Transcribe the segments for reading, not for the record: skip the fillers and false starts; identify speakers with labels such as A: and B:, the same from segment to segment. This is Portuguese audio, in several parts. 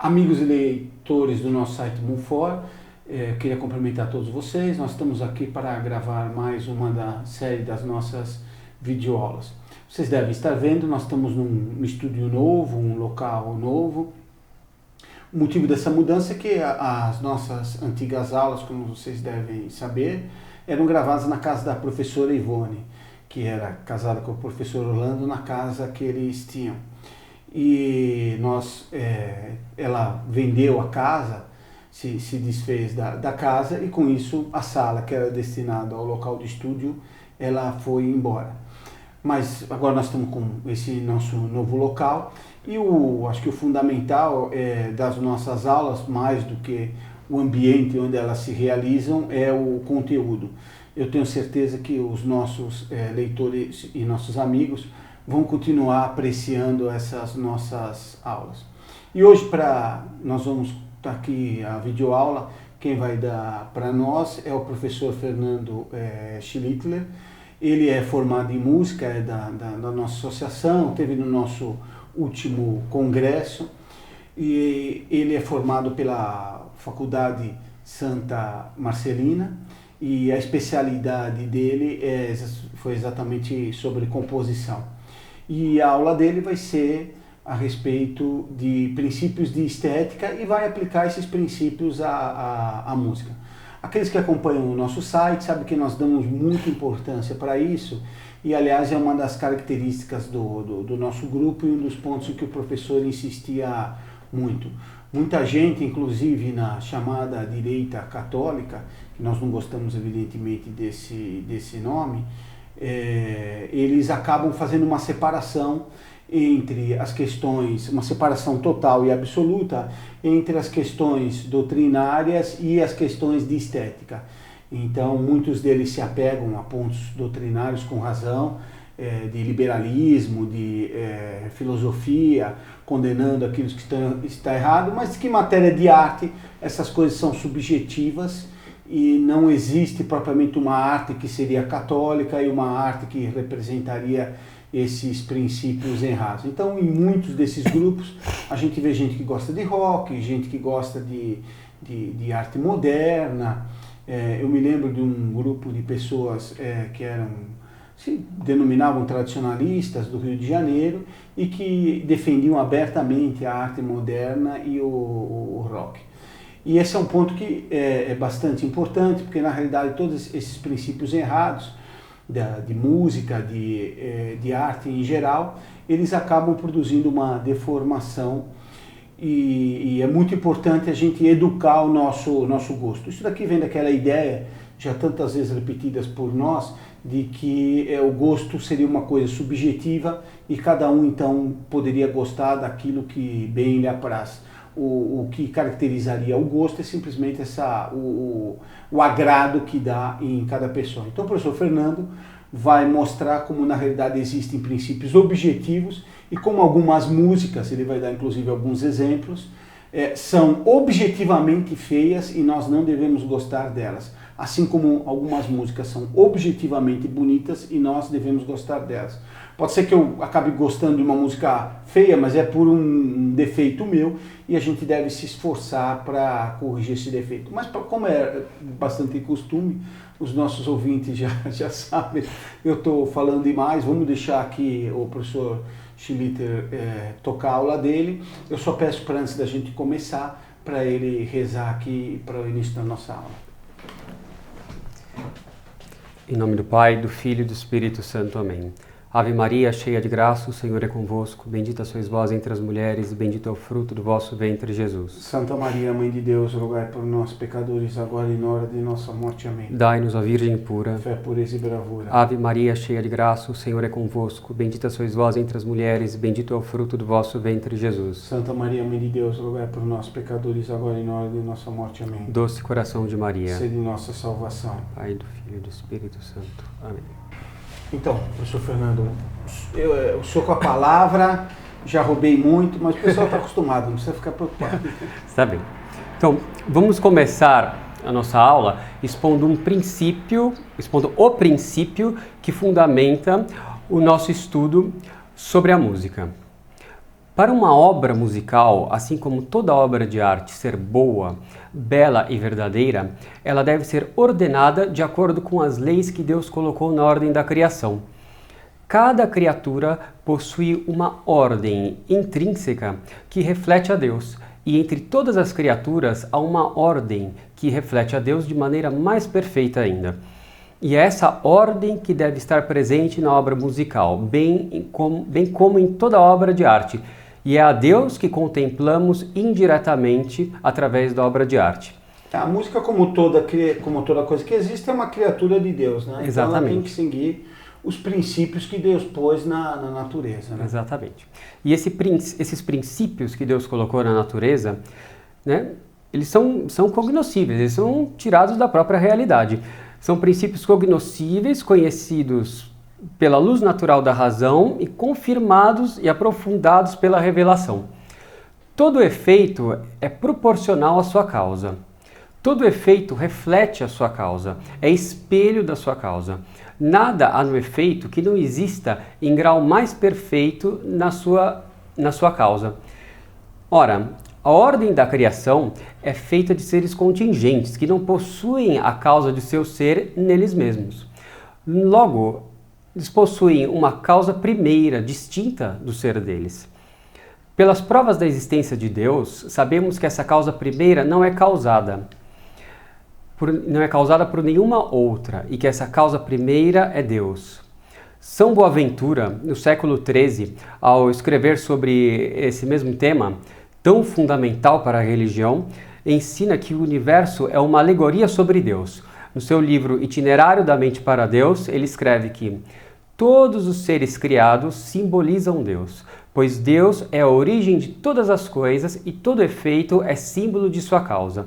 A: Amigos e leitores do nosso site Munfor, queria cumprimentar todos vocês. Nós estamos aqui para gravar mais uma da série das nossas videoaulas. Vocês devem estar vendo, nós estamos num estúdio novo, um local novo. O motivo dessa mudança é que as nossas antigas aulas, como vocês devem saber, eram gravadas na casa da professora Ivone, que era casada com o professor Orlando, na casa que eles tinham. E ela vendeu a casa, se desfez da casa, e com isso a sala que era destinada ao local de estúdio, ela foi embora. Mas agora nós estamos com esse nosso novo local e acho que o fundamental das nossas aulas, mais do que o ambiente onde elas se realizam, é o conteúdo. Eu tenho certeza que os nossos leitores e nossos amigos vão continuar apreciando essas nossas aulas. E hoje nós vamos estar aqui a videoaula, quem vai dar para nós é o professor Fernando Schlittler. Ele é formado em música, é da nossa associação, teve no nosso último congresso, e ele é formado pela Faculdade Santa Marcelina, e a especialidade dele foi exatamente sobre composição. E a aula dele vai ser a respeito de princípios de estética e vai aplicar esses princípios à música. Aqueles que acompanham o nosso site sabem que nós damos muita importância para isso e, aliás, é uma das características do nosso grupo e um dos pontos em que o professor insistia muito. Muita gente, inclusive na chamada direita católica, que nós não gostamos evidentemente desse nome, eles acabam fazendo uma separação entre as questões, uma separação total e absoluta entre as questões doutrinárias e as questões de estética. Então, muitos deles se apegam a pontos doutrinários com razão, de liberalismo, de filosofia, condenando aquilo que está errado, mas que em matéria de arte essas coisas são subjetivas e não existe propriamente uma arte que seria católica e uma arte que representaria esses princípios errados. Então, em muitos desses grupos, a gente vê gente que gosta de rock, gente que gosta de arte moderna. Eu me lembro de um grupo de pessoas que se denominavam tradicionalistas do Rio de Janeiro e que defendiam abertamente a arte moderna e o rock. E esse é um ponto que é bastante importante, porque na realidade todos esses princípios errados de música, de arte em geral, eles acabam produzindo uma deformação e é muito importante a gente educar o nosso gosto. Isso daqui vem daquela ideia, já tantas vezes repetidas por nós, de que o gosto seria uma coisa subjetiva e cada um então poderia gostar daquilo que bem lhe apraz. O que caracterizaria o gosto é simplesmente o agrado que dá em cada pessoa. Então o professor Fernando vai mostrar como na realidade existem princípios objetivos e como algumas músicas, ele vai dar inclusive alguns exemplos, são objetivamente feias e nós não devemos gostar delas. Assim como algumas músicas são objetivamente bonitas e nós devemos gostar delas. Pode ser que eu acabe gostando de uma música feia, mas é por um defeito meu e a gente deve se esforçar para corrigir esse defeito. Mas como é bastante costume, os nossos ouvintes já sabem, eu estou falando demais, vamos deixar aqui o professor Schlittler tocar a aula dele. Eu só peço para antes da gente começar, para ele rezar aqui para o início da nossa aula.
B: Em nome do Pai, do Filho e do Espírito Santo. Amém. Ave Maria, cheia de graça, o Senhor é convosco. Bendita sois vós entre as mulheres, e bendito é o fruto do vosso ventre, Jesus.
A: Santa Maria, Mãe de Deus, rogai por nós, pecadores, agora e na hora de nossa morte. Amém.
B: Dai-nos, ó Virgem pura,
A: fé, pureza e bravura.
B: Ave Maria, cheia de graça, o Senhor é convosco. Bendita sois vós entre as mulheres, e bendito é o fruto do vosso ventre, Jesus.
A: Santa Maria, Mãe de Deus, rogai por nós, pecadores, agora e na hora de nossa morte. Amém.
B: Doce coração de Maria,
A: sede nossa salvação.
B: Pai, do Filho e do Espírito Santo. Amém.
A: Então, professor Fernando, o senhor com a palavra, já roubei muito, mas o pessoal está acostumado, não precisa ficar preocupado.
B: Está bem. Então, vamos começar a nossa aula expondo o princípio que fundamenta o nosso estudo sobre a música. Para uma obra musical, assim como toda obra de arte ser boa, bela e verdadeira, ela deve ser ordenada de acordo com as leis que Deus colocou na ordem da criação. Cada criatura possui uma ordem intrínseca que reflete a Deus, e entre todas as criaturas há uma ordem que reflete a Deus de maneira mais perfeita ainda. E é essa ordem que deve estar presente na obra musical, bem como em toda obra de arte. E é a Deus que contemplamos indiretamente através da obra de arte.
A: A música, como toda coisa que existe, é uma criatura de Deus, né?
B: Exatamente.
A: Então ela tem que seguir os princípios que Deus pôs na natureza. Né?
B: Exatamente. E esses princípios que Deus colocou na natureza, né, eles são cognoscíveis, eles são tirados da própria realidade. São princípios cognoscíveis, conhecidos pela luz natural da razão e confirmados e aprofundados pela revelação. Todo efeito é proporcional à sua causa. Todo efeito reflete a sua causa, é espelho da sua causa. Nada há no efeito que não exista em grau mais perfeito na sua causa. Ora, a ordem da criação é feita de seres contingentes, que não possuem a causa de seu ser neles mesmos. Logo, eles possuem uma causa primeira, distinta do ser deles. Pelas provas da existência de Deus, sabemos que essa causa primeira não é causada por nenhuma outra, e que essa causa primeira é Deus. São Boaventura, no século XIII, ao escrever sobre esse mesmo tema, tão fundamental para a religião, ensina que o universo é uma alegoria sobre Deus. No seu livro Itinerário da Mente para Deus, ele escreve que todos os seres criados simbolizam Deus, pois Deus é a origem de todas as coisas e todo efeito é símbolo de sua causa.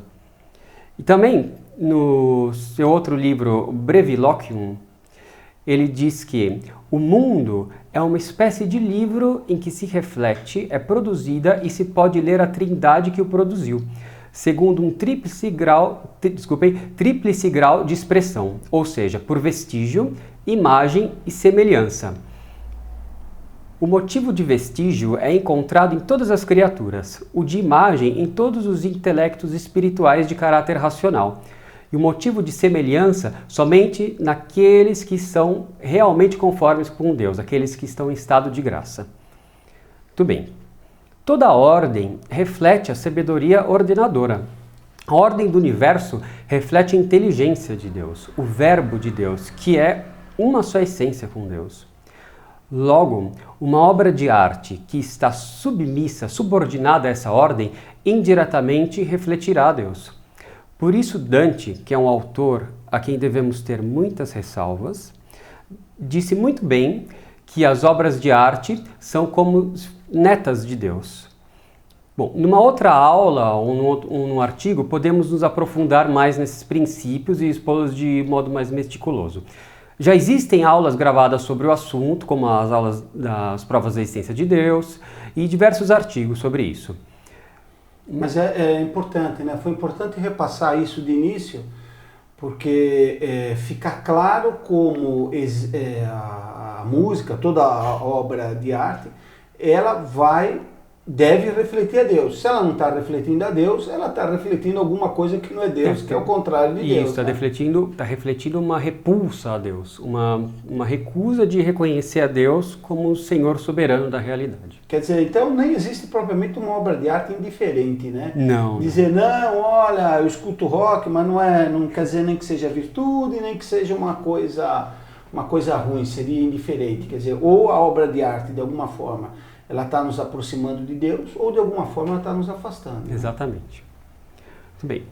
B: E também, no seu outro livro, Breviloquium, ele diz que o mundo é uma espécie de livro em que se reflete, é produzida e se pode ler a trindade que o produziu, segundo um tríplice grau de expressão, ou seja, por vestígio, imagem e semelhança. O motivo de vestígio é encontrado em todas as criaturas, o de imagem em todos os intelectos espirituais de caráter racional, e o motivo de semelhança somente naqueles que são realmente conformes com Deus, aqueles que estão em estado de graça. Muito bem. Toda ordem reflete a sabedoria ordenadora. A ordem do universo reflete a inteligência de Deus, o verbo de Deus, que é uma só essência com Deus. Logo, uma obra de arte que está subordinada a essa ordem, indiretamente refletirá a Deus. Por isso Dante, que é um autor a quem devemos ter muitas ressalvas, disse muito bem que as obras de arte são como netas de Deus. Bom, numa outra aula ou num artigo, podemos nos aprofundar mais nesses princípios e expô-los de modo mais meticuloso. Já existem aulas gravadas sobre o assunto, como as aulas das provas da existência de Deus e diversos artigos sobre isso.
A: Mas é importante, né? Foi importante repassar isso de início, porque fica claro como a música, toda a obra de arte, ela deve refletir a Deus. Se ela não está refletindo a Deus, ela está refletindo alguma coisa que não é Deus, que é o contrário de Deus.
B: Isso, está refletindo uma repulsa a Deus, uma recusa de reconhecer a Deus como o Senhor soberano da realidade.
A: Quer dizer, então nem existe propriamente uma obra de arte indiferente, né?
B: Não.
A: Dizer, não, olha, eu escuto rock, mas não quer dizer nem que seja virtude, nem que seja uma coisa ruim, seria indiferente. Quer dizer, ou a obra de arte, de alguma forma, ela está nos aproximando de Deus, ou de alguma forma ela está nos afastando. Né?
B: Exatamente. Muito bem.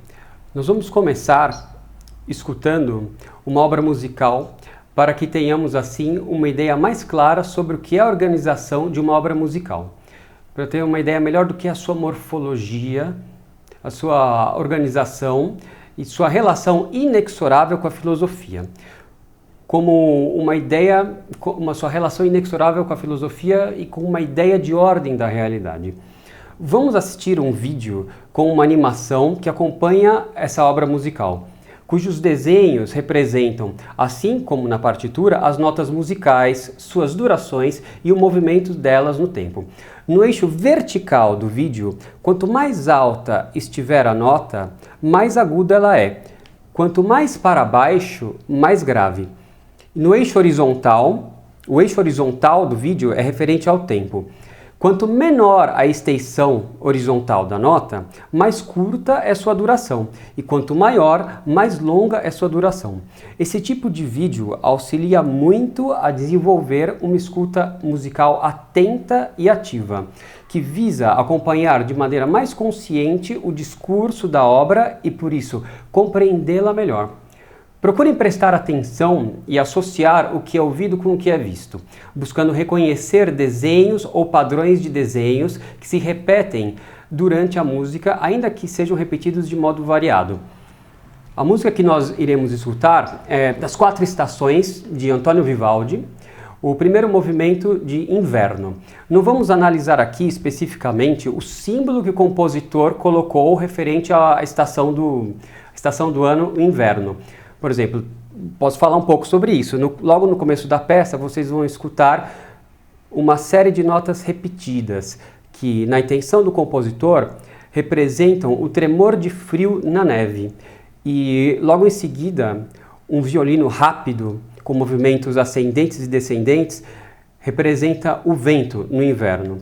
B: Nós vamos começar escutando uma obra musical para que tenhamos, assim, uma ideia mais clara sobre o que é a organização de uma obra musical. Para ter uma ideia melhor do que é a sua morfologia, a sua organização e sua relação inexorável com a filosofia. Como uma sua relação inexorável com a filosofia e com uma ideia de ordem da realidade. Vamos assistir um vídeo com uma animação que acompanha essa obra musical. cujos desenhos representam, assim como na partitura, as notas musicais, suas durações e o movimento delas no tempo. No eixo vertical do vídeo, quanto mais alta estiver a nota, mais aguda ela é. Quanto mais para baixo, mais grave. No eixo horizontal, o eixo horizontal do vídeo é referente ao tempo. Quanto menor a extensão horizontal da nota, mais curta é sua duração, e quanto maior, mais longa é sua duração. Esse tipo de vídeo auxilia muito a desenvolver uma escuta musical atenta e ativa, que visa acompanhar de maneira mais consciente o discurso da obra e, por isso, compreendê-la melhor. Procurem prestar atenção e associar o que é ouvido com o que é visto, buscando reconhecer desenhos ou padrões de desenhos que se repetem durante a música, ainda que sejam repetidos de modo variado. A música que nós iremos escutar é das 4 Estações, de Antônio Vivaldi, o primeiro movimento de Inverno. Não vamos analisar aqui especificamente o símbolo que o compositor colocou referente à estação do ano, o inverno. Por exemplo, posso falar um pouco sobre isso. Logo no começo da peça, vocês vão escutar uma série de notas repetidas, que, na intenção do compositor, representam o tremor de frio na neve. E, logo em seguida, um violino rápido, com movimentos ascendentes e descendentes, representa o vento no inverno.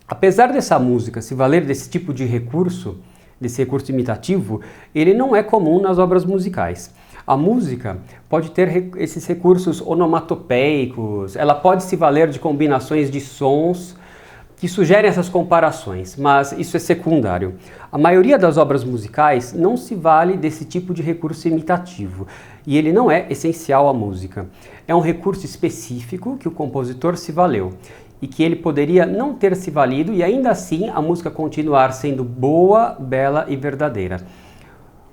B: Apesar dessa música se valer desse tipo de recurso, desse recurso imitativo, ele não é comum nas obras musicais. A música pode ter esses recursos onomatopeicos, ela pode se valer de combinações de sons que sugerem essas comparações, mas isso é secundário. A maioria das obras musicais não se vale desse tipo de recurso imitativo, e ele não é essencial à música. É um recurso específico que o compositor se valeu, e que ele poderia não ter se valido e ainda assim a música continuar sendo boa, bela e verdadeira.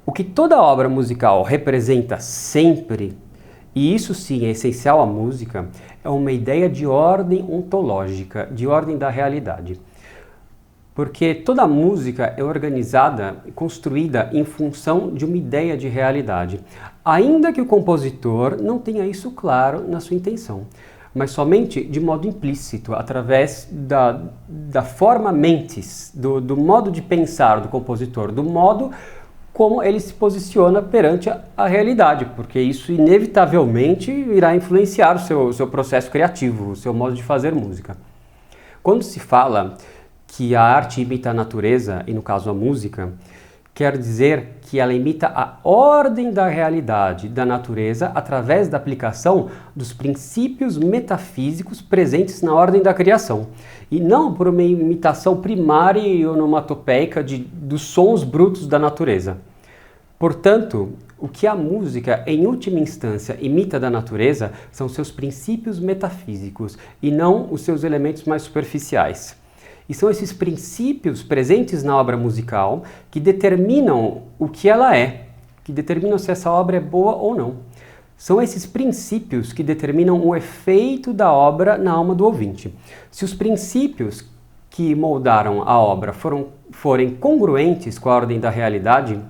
B: O que toda obra musical representa sempre, e isso sim é essencial à música, é uma ideia de ordem ontológica, de ordem da realidade. Porque toda música é organizada e construída em função de uma ideia de realidade, ainda que o compositor não tenha isso claro na sua intenção, mas somente de modo implícito, através da forma mentis, do modo de pensar do compositor, do modo como ele se posiciona perante a realidade, porque isso inevitavelmente irá influenciar o seu processo criativo, o seu modo de fazer música. Quando se fala que a arte imita a natureza, e no caso a música, quer dizer que ela imita a ordem da realidade, da natureza, através da aplicação dos princípios metafísicos presentes na ordem da criação, e não por uma imitação primária e onomatopeica dos sons brutos da natureza. Portanto, o que a música, em última instância, imita da natureza são seus princípios metafísicos, e não os seus elementos mais superficiais. E são esses princípios presentes na obra musical que determinam o que ela é, que determinam se essa obra é boa ou não. São esses princípios que determinam o efeito da obra na alma do ouvinte. Se os princípios que moldaram a obra forem congruentes com a ordem da realidade,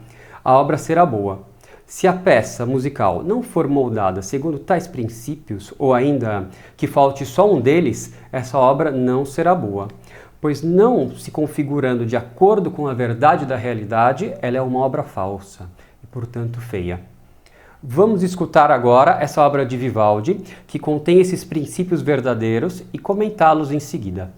B: a obra será boa. Se a peça musical não for moldada segundo tais princípios, ou ainda que falte só um deles, essa obra não será boa. Pois não se configurando de acordo com a verdade da realidade, ela é uma obra falsa e, portanto, feia. Vamos escutar agora essa obra de Vivaldi, que contém esses princípios verdadeiros, e comentá-los em seguida.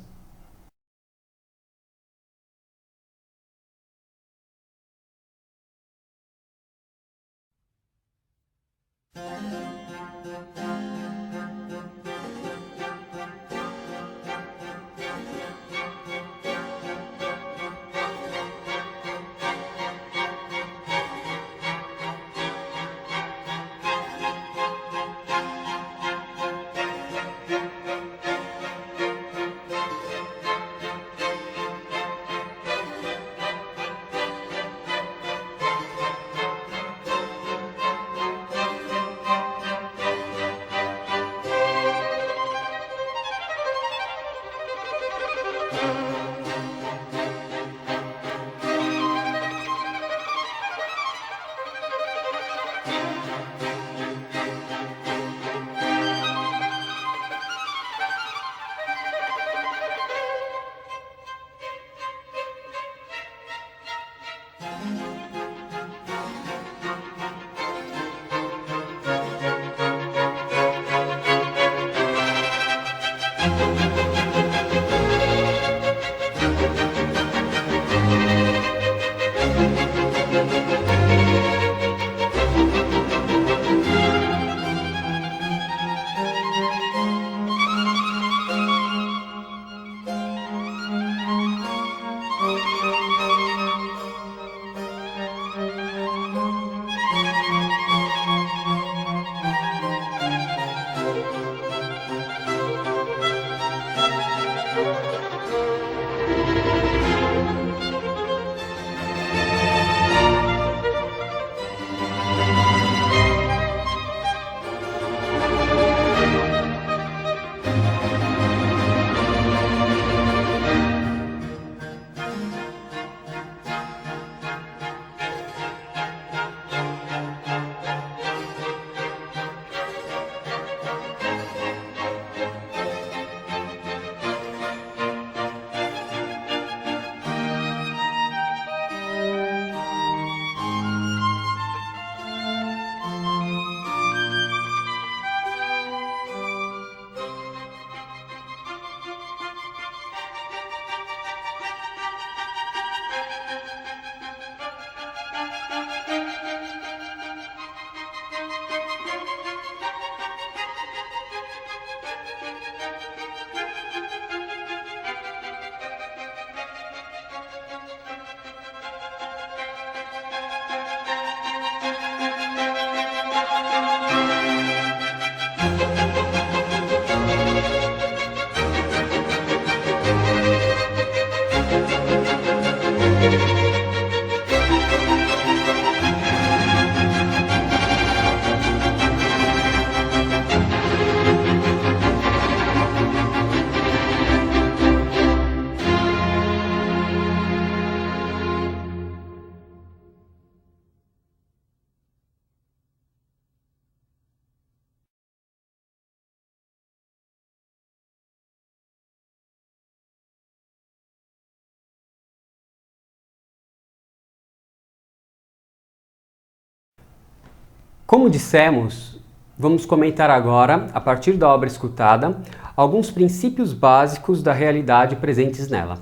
B: Como dissemos, vamos comentar agora, a partir da obra escutada, alguns princípios básicos da realidade presentes nela.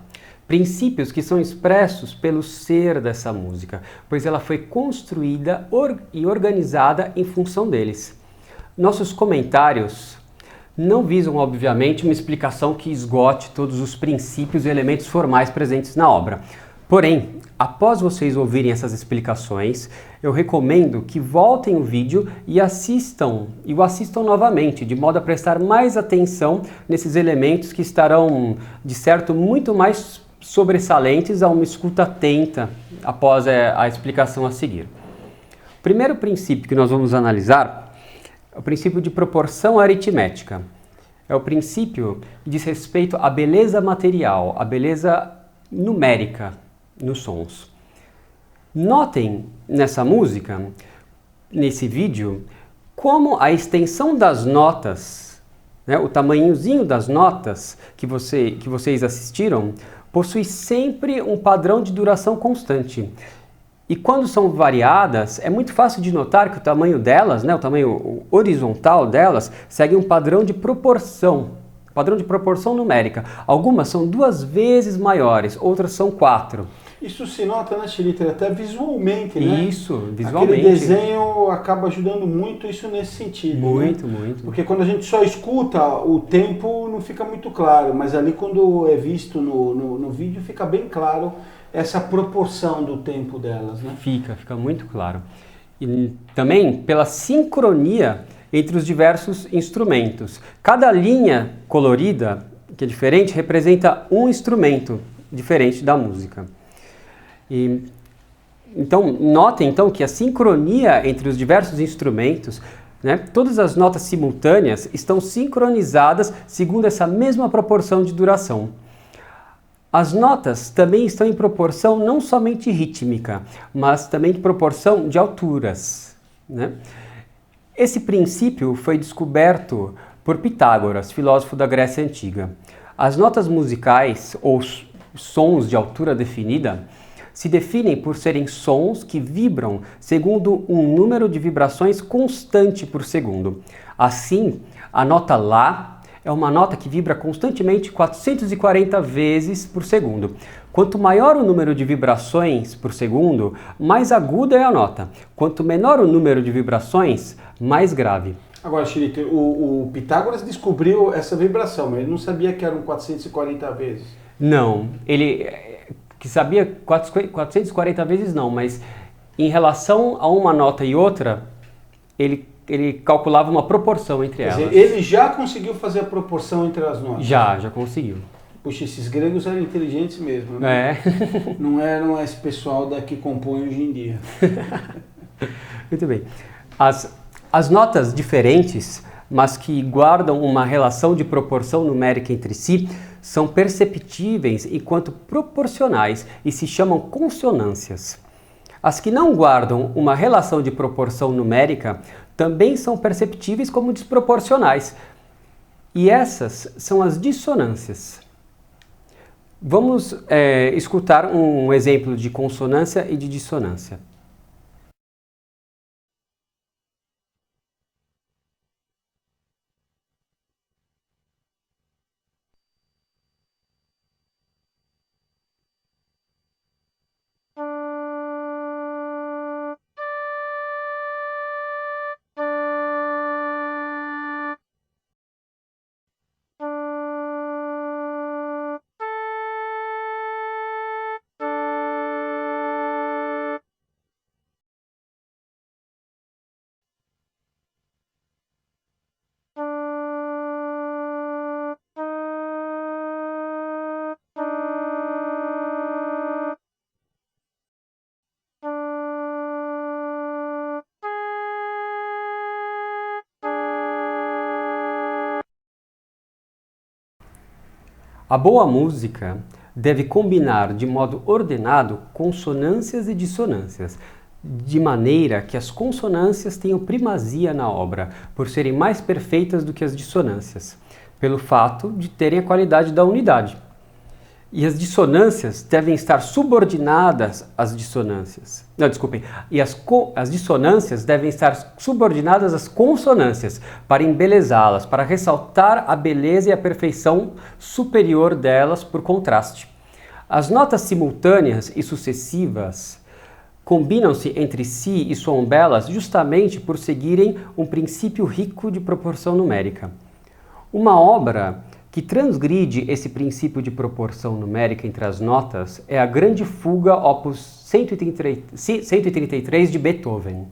B: Princípios que são expressos pelo ser dessa música, pois ela foi construída e organizada em função deles. Nossos comentários não visam, obviamente, uma explicação que esgote todos os princípios e elementos formais presentes na obra. Porém, após vocês ouvirem essas explicações, eu recomendo que voltem o vídeo e o assistam novamente, de modo a prestar mais atenção nesses elementos que estarão, de certo, muito mais sobressalentes a uma escuta atenta após a explicação a seguir. O primeiro princípio que nós vamos analisar é o princípio de proporção aritmética. É o princípio que diz respeito à beleza material, à beleza numérica nos sons. Notem nessa música, nesse vídeo, como a extensão das notas, né, o tamanhozinho das notas que vocês assistiram, possui sempre um padrão de duração constante. E quando são variadas, é muito fácil de notar que o tamanho delas, né, o tamanho horizontal delas, segue um padrão de proporção numérica. Algumas são 2 vezes maiores, outras são 4.
A: Isso se nota, né, Chiliter? Até visualmente, né?
B: Isso, visualmente.
A: Aquele desenho acaba ajudando muito isso nesse sentido.
B: Muito,
A: né?
B: muito.
A: Porque quando a gente só escuta, o tempo não fica muito claro, mas ali quando é visto no vídeo fica bem claro essa proporção do tempo delas, né?
B: Fica muito claro. E também pela sincronia entre os diversos instrumentos. Cada linha colorida, que é diferente, representa um instrumento diferente da música. Então, notem que a sincronia entre os diversos instrumentos, né, todas as notas simultâneas estão sincronizadas segundo essa mesma proporção de duração. As notas também estão em proporção não somente rítmica, mas também em proporção de alturas, né? Esse princípio foi descoberto por Pitágoras, filósofo da Grécia Antiga. As notas musicais, ou sons de altura definida, se definem por serem sons que vibram segundo um número de vibrações constante por segundo. Assim, a nota Lá é uma nota que vibra constantemente 440 vezes por segundo. Quanto maior o número de vibrações por segundo, mais aguda é a nota. Quanto menor o número de vibrações, mais grave.
A: Agora, Chilito, o Pitágoras descobriu essa vibração, mas ele não sabia que eram 440 vezes.
B: Não, ele que sabia 440 vezes não, mas em relação a uma nota e outra, ele calculava uma proporção entre elas.
A: Quer dizer, ele já conseguiu fazer a proporção entre as notas?
B: Já conseguiu.
A: Puxa, esses gregos eram inteligentes mesmo, né?
B: É.
A: Não eram esse pessoal que compõe hoje em dia.
B: Muito bem. As notas diferentes, mas que guardam uma relação de proporção numérica entre si, são perceptíveis enquanto proporcionais e se chamam consonâncias. As que não guardam uma relação de proporção numérica também são perceptíveis como desproporcionais. E essas são as dissonâncias. Vamos escutar um exemplo de consonância e de dissonância. A boa música deve combinar de modo ordenado consonâncias e dissonâncias, de maneira que as consonâncias tenham primazia na obra, por serem mais perfeitas do que as dissonâncias, pelo fato de terem a qualidade da unidade. E as dissonâncias devem estar subordinadas às dissonâncias. Não, desculpem. E as dissonâncias devem estar subordinadas às consonâncias, para embelezá-las, para ressaltar a beleza e a perfeição superior delas por contraste. As notas simultâneas e sucessivas combinam-se entre si e soam belas justamente por seguirem um princípio rico de proporção numérica. Uma obra que transgride esse princípio de proporção numérica entre as notas é a Grande Fuga, opus 133 de Beethoven.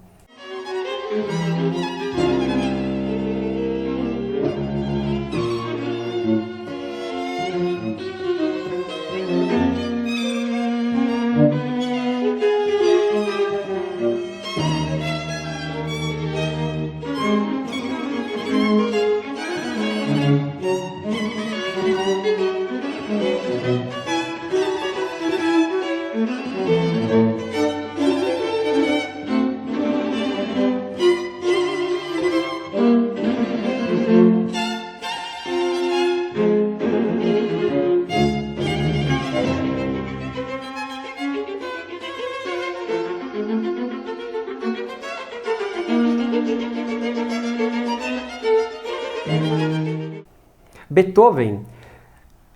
B: Beethoven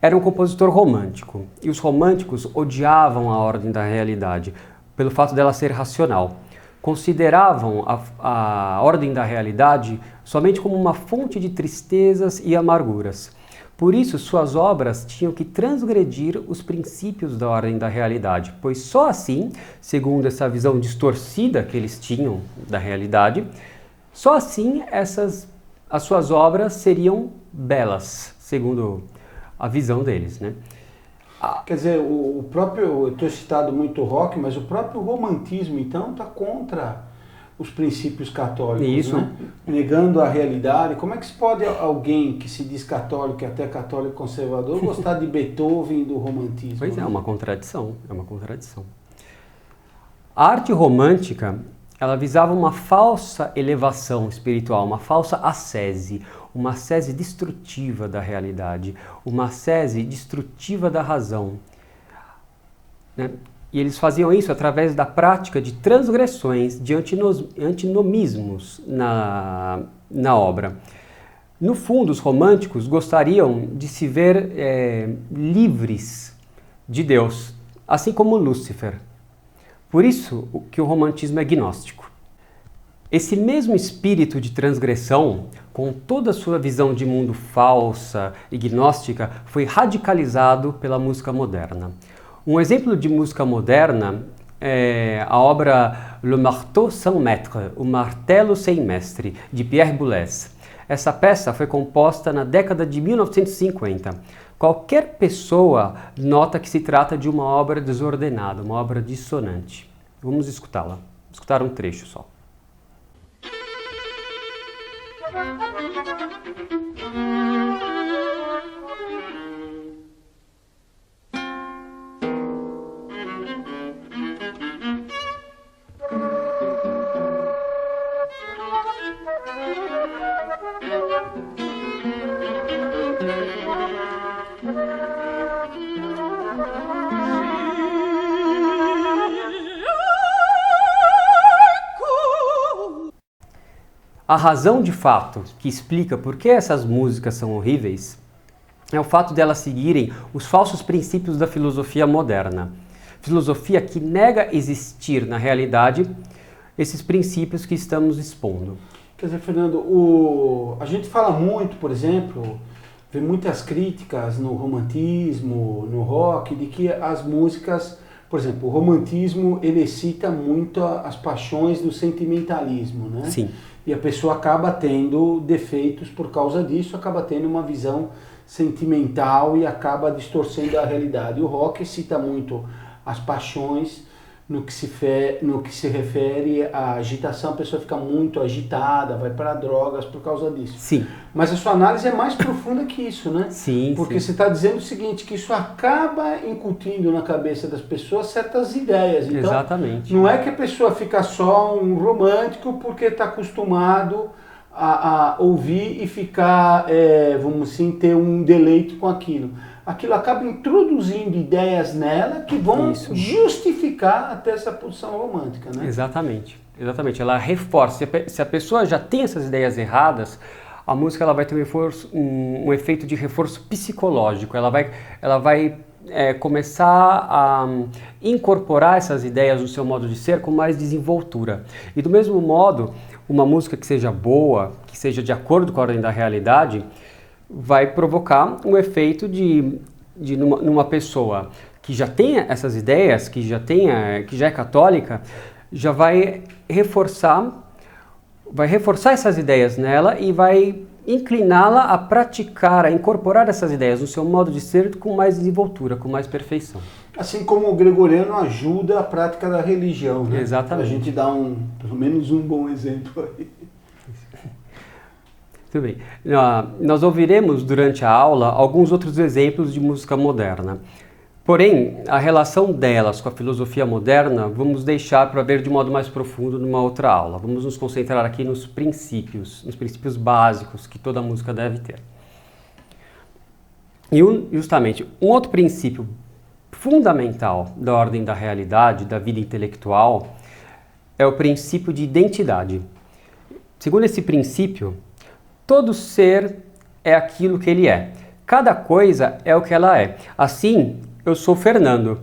B: era um compositor romântico, e os românticos odiavam a ordem da realidade, pelo fato dela ser racional. Consideravam a ordem da realidade somente como uma fonte de tristezas e amarguras. Por isso, suas obras tinham que transgredir os princípios da ordem da realidade, pois só assim, segundo essa visão distorcida que eles tinham da realidade, só assim as suas obras seriam belas, segundo a visão deles, né?
A: Quer dizer, o próprio, eu estou citado muito rock, mas o próprio romantismo, então, está contra os princípios católicos,
B: isso,
A: né? Negando a realidade. Como é que se pode alguém que se diz católico, e até católico conservador, gostar de Beethoven e do romantismo?
B: Pois
A: né?
B: é uma contradição, A arte romântica, ela visava uma falsa elevação espiritual, uma falsa ascese, uma ascese destrutiva da realidade, uma ascese destrutiva da razão, né? E eles faziam isso através da prática de transgressões, de antinomismos na obra. No fundo, os românticos gostariam de se ver livres de Deus, assim como Lúcifer. Por isso que o romantismo é gnóstico. Esse mesmo espírito de transgressão, com toda a sua visão de mundo falsa e gnóstica, foi radicalizado pela música moderna. Um exemplo de música moderna é a obra Le Marteau sans Maître, O Martelo Sem Mestre, de Pierre Boulez. Essa peça foi composta na década de 1950. Qualquer pessoa nota que se trata de uma obra desordenada, uma obra dissonante. Vamos escutá-la. Escutar um trecho só. A razão de fato que explica por que essas músicas são horríveis é o fato de elas seguirem os falsos princípios da filosofia moderna. Filosofia que nega existir na realidade esses princípios que estamos expondo.
A: Quer dizer, Fernando, a gente fala muito, por exemplo, vê muitas críticas no romantismo, no rock, de que as músicas, por exemplo, o romantismo, ele excita muito as paixões do sentimentalismo, né?
B: Sim.
A: E a pessoa acaba tendo defeitos por causa disso, acaba tendo uma visão sentimental e acaba distorcendo a realidade. O rock excita muito as paixões no que se refere à agitação, a pessoa fica muito agitada, vai para drogas por causa disso.
B: Sim.
A: Mas a sua análise é mais profunda que isso, né?
B: Sim.
A: Porque você está dizendo o seguinte, que isso acaba incutindo na cabeça das pessoas certas ideias. Então,
B: exatamente.
A: Não é que a pessoa fica só um romântico porque está acostumado a ouvir e ficar, vamos assim, ter um deleite com aquilo. Aquilo acaba introduzindo ideias nela que vão justificar até essa posição romântica, né?
B: Exatamente, exatamente. Ela reforça. Se a pessoa já tem essas ideias erradas, a música ela vai ter um efeito de reforço psicológico. Ela vai começar a incorporar essas ideias no seu modo de ser com mais desenvoltura. E do mesmo modo, uma música que seja boa, que seja de acordo com a ordem da realidade, vai provocar um efeito numa pessoa que já tenha essas ideias, que já é católica, já vai reforçar essas ideias nela e vai incliná-la a praticar, a incorporar essas ideias no seu modo de ser com mais desenvoltura, com mais perfeição.
A: Assim como o gregoriano ajuda a prática da religião, né?
B: Exatamente.
A: A gente dá pelo menos um bom exemplo aí.
B: Tudo bem. Nós ouviremos durante a aula alguns outros exemplos de música moderna. Porém, a relação delas com a filosofia moderna vamos deixar para ver de modo mais profundo numa outra aula. Vamos nos concentrar aqui nos princípios básicos que toda música deve ter. E justamente, um outro princípio fundamental da ordem da realidade, da vida intelectual, é o princípio de identidade. Segundo esse princípio, todo ser é aquilo que ele é. Cada coisa é o que ela é. Assim, eu sou Fernando.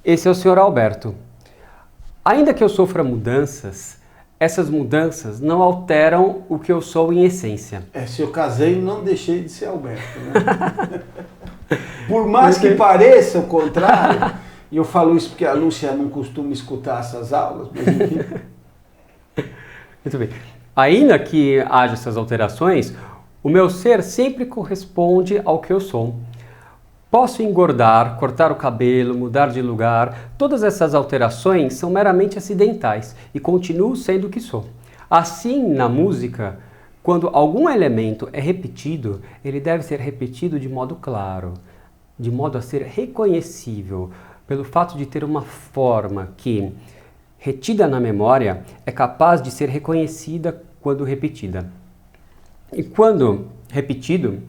B: Esse é o senhor Alberto. Ainda que eu sofra mudanças, essas mudanças não alteram o que eu sou em essência.
A: Se eu casei, não deixei de ser Alberto, né? Por mais que pareça o contrário, e eu falo isso porque a Lúcia não costuma escutar essas aulas, mas enfim.
B: Muito bem. Ainda que haja essas alterações, o meu ser sempre corresponde ao que eu sou. Posso engordar, cortar o cabelo, mudar de lugar. Todas essas alterações são meramente acidentais e continuo sendo o que sou. Assim, na música, quando algum elemento é repetido, ele deve ser repetido de modo claro, de modo a ser reconhecível, pelo fato de ter uma forma que, retida na memória, é capaz de ser reconhecida quando repetida. E quando repetido,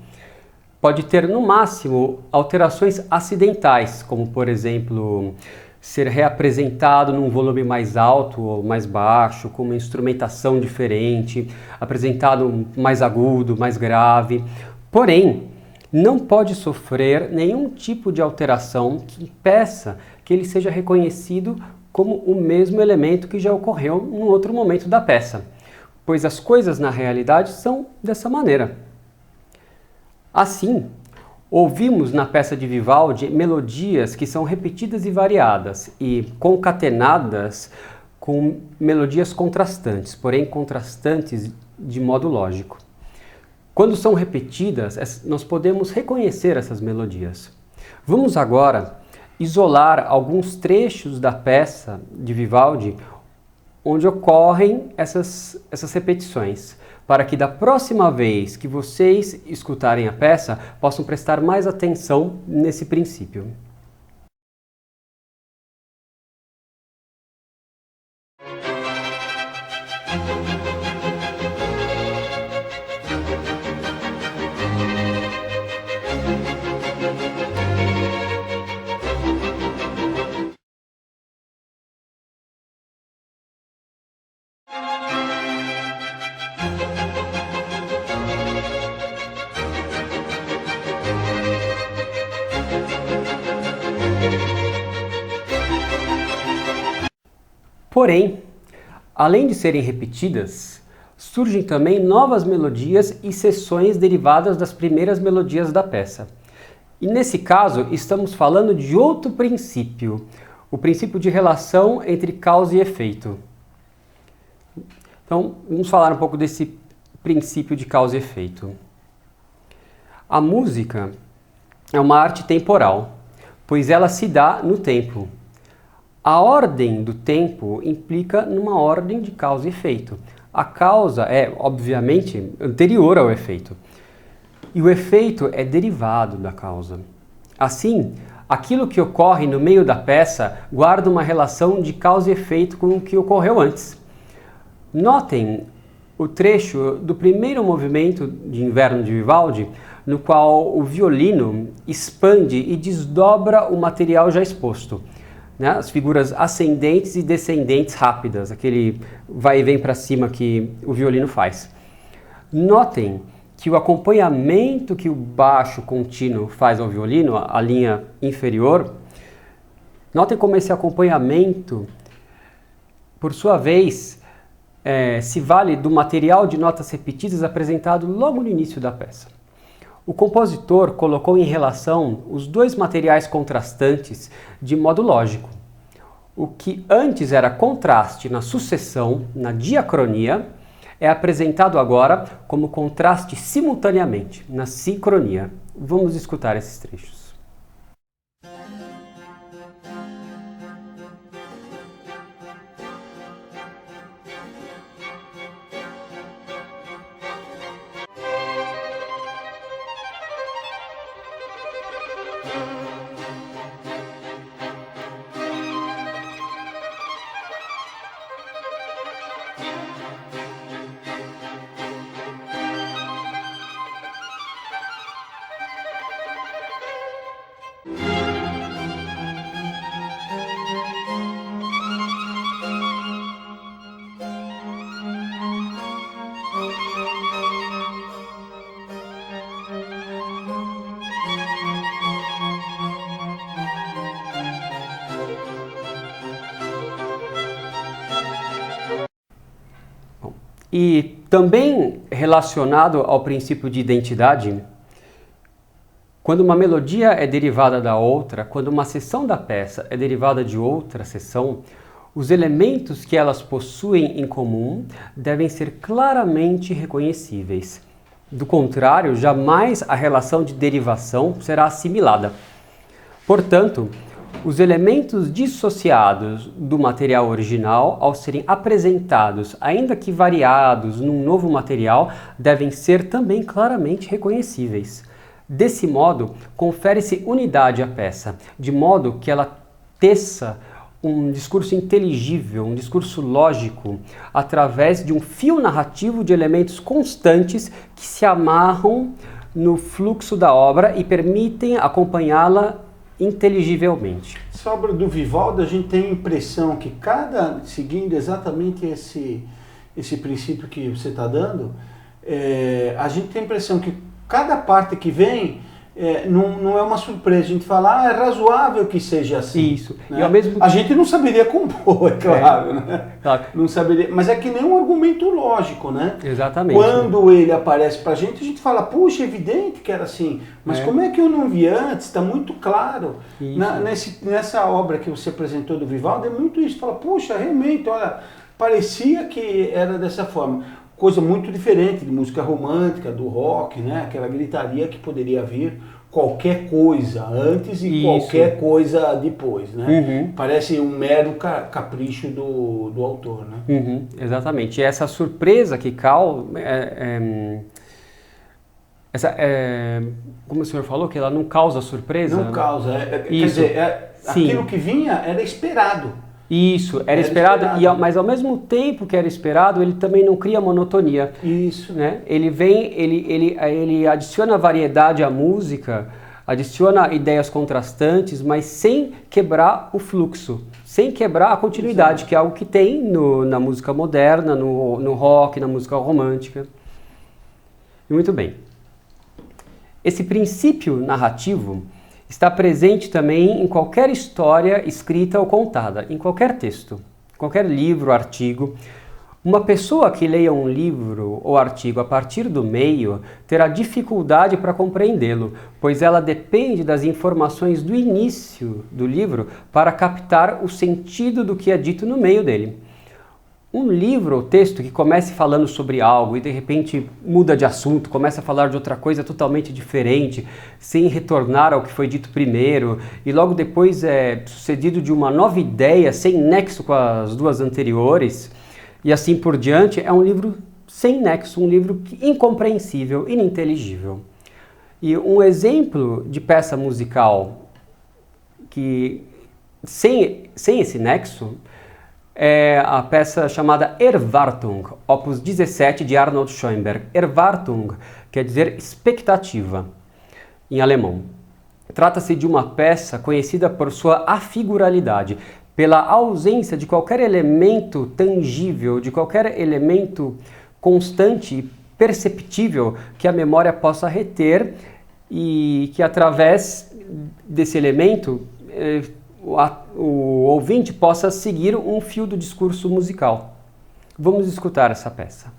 B: pode ter no máximo alterações acidentais, como por exemplo, ser reapresentado num volume mais alto ou mais baixo, com uma instrumentação diferente, apresentado mais agudo, mais grave. Porém, não pode sofrer nenhum tipo de alteração que impeça que ele seja reconhecido como o mesmo elemento que já ocorreu num outro momento da peça, pois as coisas na realidade são dessa maneira. Assim, ouvimos na peça de Vivaldi melodias que são repetidas e variadas e concatenadas com melodias contrastantes, porém contrastantes de modo lógico. Quando são repetidas, nós podemos reconhecer essas melodias. Vamos agora isolar alguns trechos da peça de Vivaldi onde ocorrem essas repetições, para que da próxima vez que vocês escutarem a peça, possam prestar mais atenção nesse princípio. Porém, além de serem repetidas, surgem também novas melodias e seções derivadas das primeiras melodias da peça. E nesse caso, estamos falando de outro princípio, o princípio de relação entre causa e efeito. Então, vamos falar um pouco desse princípio de causa e efeito. A música é uma arte temporal, pois ela se dá no tempo. A ordem do tempo implica numa ordem de causa e efeito. A causa é, obviamente, anterior ao efeito. E o efeito é derivado da causa. Assim, aquilo que ocorre no meio da peça guarda uma relação de causa e efeito com o que ocorreu antes. Notem o trecho do primeiro movimento de Inverno de Vivaldi, no qual o violino expande e desdobra o material já exposto. Né? As figuras ascendentes e descendentes rápidas, aquele vai e vem para cima que o violino faz. Notem que o acompanhamento que o baixo contínuo faz ao violino, a linha inferior, notem como esse acompanhamento, por sua vez, se vale do material de notas repetidas apresentado logo no início da peça. O compositor colocou em relação os dois materiais contrastantes de modo lógico. O que antes era contraste na sucessão, na diacronia, é apresentado agora como contraste simultaneamente, na sincronia. Vamos escutar esses trechos. E também relacionado ao princípio de identidade, quando uma melodia é derivada da outra, quando uma seção da peça é derivada de outra seção, os elementos que elas possuem em comum devem ser claramente reconhecíveis. Do contrário, jamais a relação de derivação será assimilada. Portanto, os elementos dissociados do material original, ao serem apresentados, ainda que variados, num novo material, devem ser também claramente reconhecíveis. Desse modo, confere-se unidade à peça, de modo que ela teça um discurso inteligível, um discurso lógico, através de um fio narrativo de elementos constantes que se amarram no fluxo da obra e permitem acompanhá-la inteligivelmente.
A: Essa obra do Vivaldi, a gente tem a impressão que seguindo exatamente esse princípio que você está dando, a gente tem a impressão que cada parte que vem não é uma surpresa. A gente fala, é razoável que seja assim.
B: Isso.
A: Né?
B: E ao mesmo...
A: A gente não saberia compor, é claro. Né?
B: Claro.
A: Não saberia, mas é que nem um argumento lógico, né?
B: Exatamente.
A: Quando ele aparece pra gente, a gente fala, puxa, é evidente que era assim. Mas como é que eu não vi antes? Está muito claro. Nessa obra que você apresentou do Vivaldi, é muito isso. Fala, puxa, realmente, olha, parecia que era dessa forma. Coisa muito diferente de música romântica, do rock, né? Aquela gritaria que poderia vir qualquer coisa antes e qualquer coisa depois, né? Uhum. Parece um mero capricho do autor, né?
B: Uhum, exatamente. E essa surpresa que como o senhor falou, que ela não causa surpresa?
A: Não causa. Quer dizer, aquilo que vinha era esperado.
B: Isso, era esperado. Mas ao mesmo tempo que era esperado, ele também não cria monotonia.
A: Isso.
B: Né? Ele adiciona variedade à música, adiciona ideias contrastantes, mas sem quebrar o fluxo, sem quebrar a continuidade, que é algo que tem na música moderna, no rock, na música romântica. Muito bem. Esse princípio narrativo está presente também em qualquer história escrita ou contada, em qualquer texto, qualquer livro, artigo. Uma pessoa que leia um livro ou artigo a partir do meio terá dificuldade para compreendê-lo, pois ela depende das informações do início do livro para captar o sentido do que é dito no meio dele. Um livro ou texto que comece falando sobre algo e de repente muda de assunto, começa a falar de outra coisa totalmente diferente, sem retornar ao que foi dito primeiro, e logo depois é sucedido de uma nova ideia, sem nexo com as duas anteriores, e assim por diante, é um livro sem nexo, um livro incompreensível, ininteligível. E um exemplo de peça musical que sem esse nexo é a peça chamada Erwartung, opus 17 de Arnold Schoenberg. Erwartung quer dizer expectativa, em alemão. Trata-se de uma peça conhecida por sua afiguralidade, pela ausência de qualquer elemento tangível, de qualquer elemento constante e perceptível que a memória possa reter e que através desse elemento o ouvinte possa seguir um fio do discurso musical. Vamos escutar essa peça.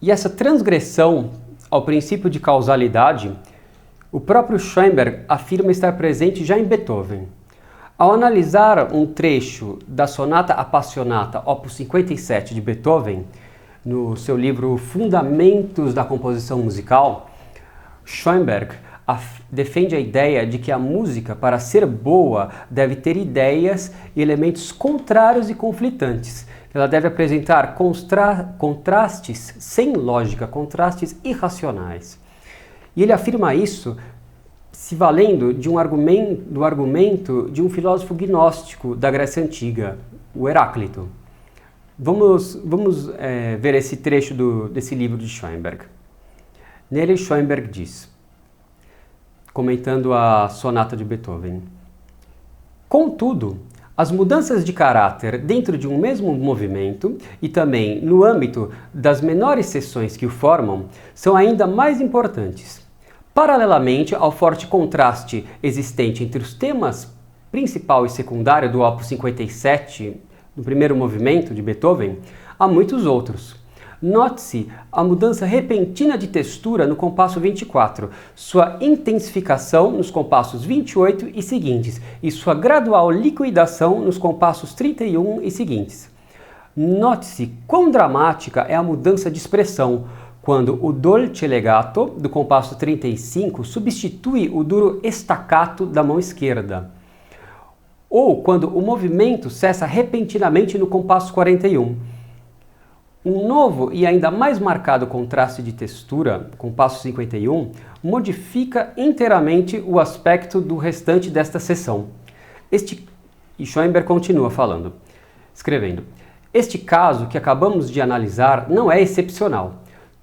B: E essa transgressão ao princípio de causalidade, o próprio Schoenberg afirma estar presente já em Beethoven. Ao analisar um trecho da Sonata Appassionata, opus 57 de Beethoven, no seu livro Fundamentos da Composição Musical, Schoenberg defende a ideia de que a música, para ser boa, deve ter ideias e elementos contrários e conflitantes. Ela deve apresentar contrastes sem lógica, contrastes irracionais. E ele afirma isso se valendo do argumento de um filósofo gnóstico da Grécia Antiga, o Heráclito. Vamos ver esse trecho desse livro de Schoenberg. Nele, Schoenberg diz, comentando a sonata de Beethoven: contudo, as mudanças de caráter dentro de um mesmo movimento e também no âmbito das menores seções que o formam são ainda mais importantes. Paralelamente ao forte contraste existente entre os temas principal e secundário do opus 57, no primeiro movimento de Beethoven, há muitos outros. Note-se a mudança repentina de textura no compasso 24, sua intensificação nos compassos 28 e seguintes, e sua gradual liquidação nos compassos 31 e seguintes. Note-se quão dramática é a mudança de expressão, quando o dolce legato do compasso 35 substitui o duro staccato da mão esquerda, ou quando o movimento cessa repentinamente no compasso 41. Um novo e ainda mais marcado contraste de textura, compasso 51, modifica inteiramente o aspecto do restante desta seção. E Schoenberg continua escrevendo: este caso que acabamos de analisar não é excepcional.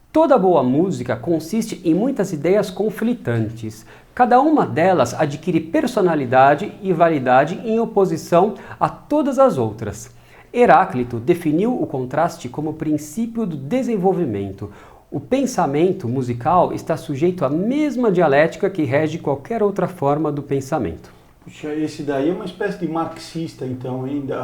B: Toda boa música consiste em muitas ideias conflitantes. Cada uma delas adquire personalidade e validade em oposição a todas as outras. Heráclito definiu o contraste como princípio do desenvolvimento. O pensamento musical está sujeito à mesma dialética que rege qualquer outra forma do pensamento.
A: Puxa, esse daí é uma espécie de marxista, então, ainda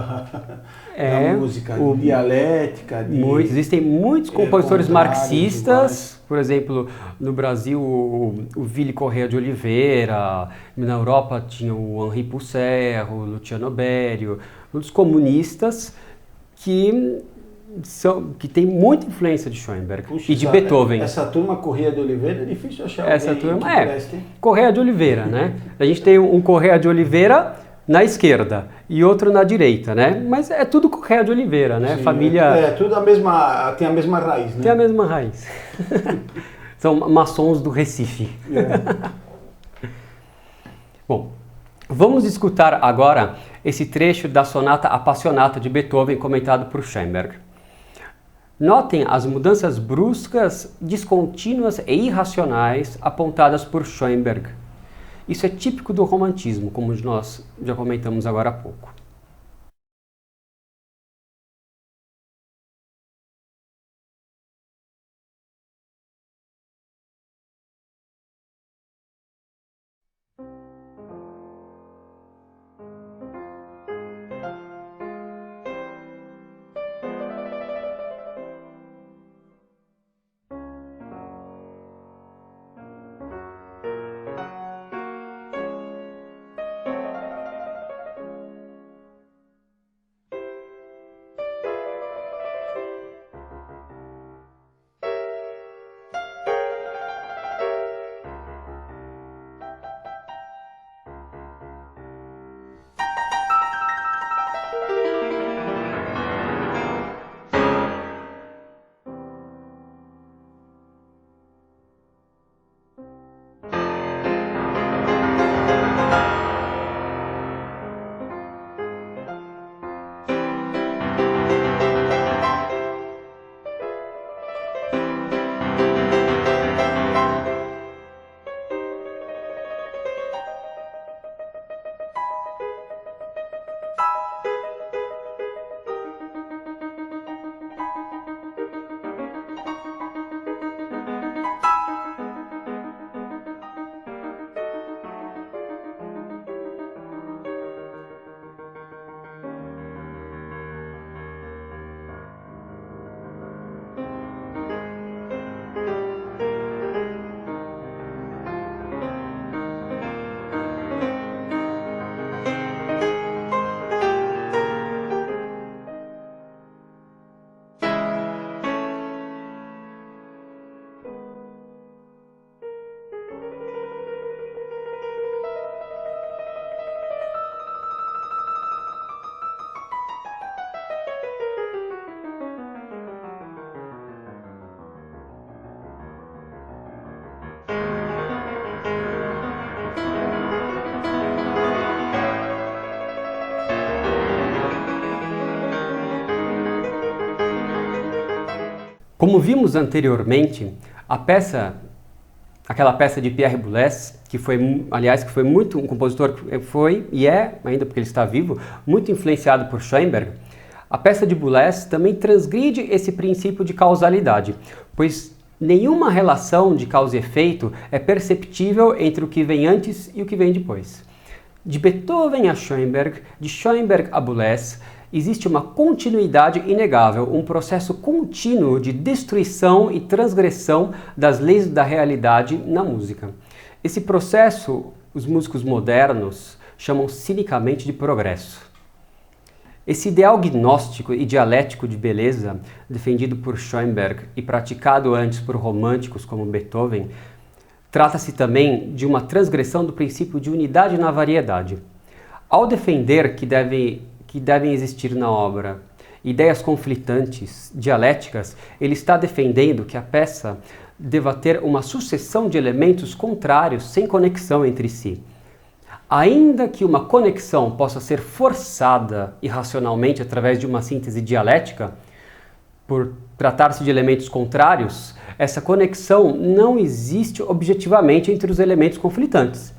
A: da música, dialética.
B: Existem muitos compositores marxistas, por exemplo, no Brasil o Willy Correa de Oliveira, na Europa tinha o Henri Pousserre, o Luciano Berio, os comunistas que tem muita influência de Schoenberg.
A: Puxa,
B: e de Beethoven.
A: Essa turma Correa de Oliveira é difícil achar
B: essa
A: alguém
B: turma
A: que preste.
B: Correa de Oliveira, né? A gente tem um Correa de Oliveira na esquerda e outro na direita, né? Mas é tudo Correa de Oliveira, né?
A: Sim,
B: família...
A: tudo tem a mesma raiz, né?
B: Tem a mesma raiz. São maçons do Recife. Bom, vamos escutar agora esse trecho da Sonata Appassionata de Beethoven comentado por Schoenberg. Notem as mudanças bruscas, descontínuas e irracionais apontadas por Schoenberg. Isso é típico do romantismo, como nós já comentamos agora há pouco. Como vimos anteriormente, aquela peça de Pierre Boulez, que foi muito um compositor que foi e é, ainda porque ele está vivo, muito influenciado por Schoenberg, a peça de Boulez também transgride esse princípio de causalidade, pois nenhuma relação de causa e efeito é perceptível entre o que vem antes e o que vem depois. De Beethoven a Schoenberg, de Schoenberg a Boulez, existe uma continuidade inegável, um processo contínuo de destruição e transgressão das leis da realidade na música. Esse processo, os músicos modernos chamam cinicamente de progresso. Esse ideal gnóstico e dialético de beleza, defendido por Schoenberg e praticado antes por românticos como Beethoven, trata-se também de uma transgressão do princípio de unidade na variedade. Ao defender que devem existir na obra ideias conflitantes, dialéticas, ele está defendendo que a peça deva ter uma sucessão de elementos contrários sem conexão entre si. Ainda que uma conexão possa ser forçada irracionalmente através de uma síntese dialética, por tratar-se de elementos contrários, essa conexão não existe objetivamente entre os elementos conflitantes.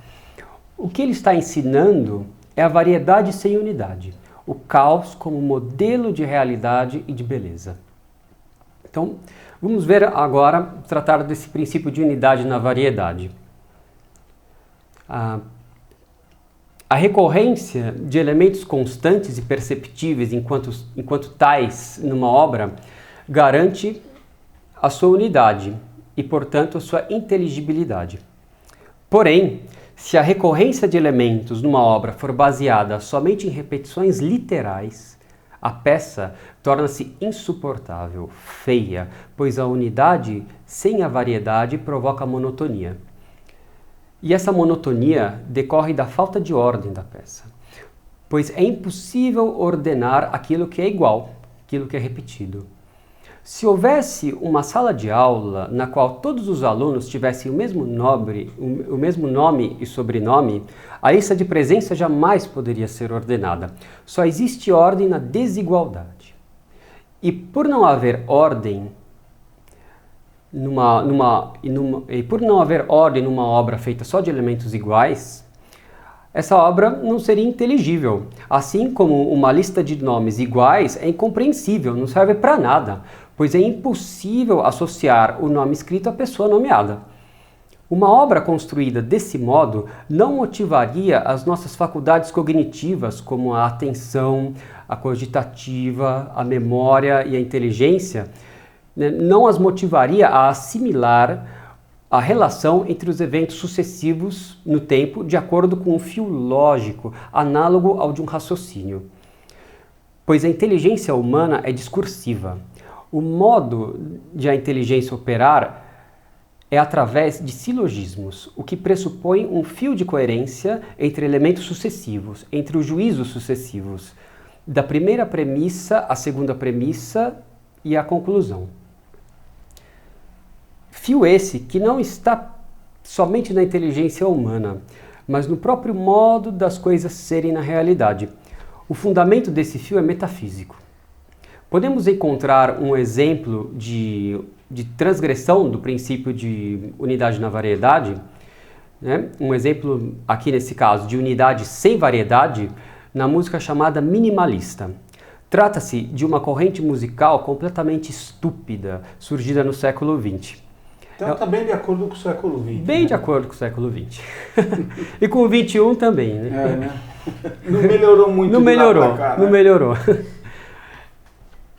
B: O que ele está ensinando é a variedade sem unidade, o caos como modelo de realidade e de beleza. Então, vamos ver agora, tratar desse princípio de unidade na variedade. A recorrência de elementos constantes e perceptíveis enquanto tais numa obra garante a sua unidade e, portanto, a sua inteligibilidade. Porém, se a recorrência de elementos numa obra for baseada somente em repetições literais, a peça torna-se insuportável, feia, pois a unidade sem a variedade provoca monotonia. E essa monotonia decorre da falta de ordem da peça, pois é impossível ordenar aquilo que é igual, aquilo que é repetido. Se houvesse uma sala de aula na qual todos os alunos tivessem o mesmo nome e sobrenome, a lista de presença jamais poderia ser ordenada. Só existe ordem na desigualdade. E por não haver ordem numa obra feita só de elementos iguais, essa obra não seria inteligível. Assim como uma lista de nomes iguais é incompreensível, não serve para nada, pois é impossível associar o nome escrito à pessoa nomeada. Uma obra construída desse modo não motivaria as nossas faculdades cognitivas, como a atenção, a cogitativa, a memória e a inteligência, não as motivaria a assimilar a relação entre os eventos sucessivos no tempo de acordo com um fio lógico, análogo ao de um raciocínio. Pois a inteligência humana é discursiva. O modo de a inteligência operar é através de silogismos, o que pressupõe um fio de coerência entre elementos sucessivos, entre os juízos sucessivos, da primeira premissa à segunda premissa e à conclusão. Fio esse que não está somente na inteligência humana, mas no próprio modo das coisas serem na realidade. O fundamento desse fio é metafísico. Podemos encontrar um exemplo de transgressão do princípio de unidade na variedade, né? Um exemplo aqui nesse caso de unidade sem variedade na música chamada minimalista. Trata-se de uma corrente musical completamente estúpida, surgida no século XX.
A: Então está bem de acordo com o século XX.
B: Bem, né? De acordo com o século XX. E com o XXI também, né?
A: Né? Não melhorou muito.
B: Não melhorou,
A: lá pra cá,
B: não
A: né?
B: melhorou.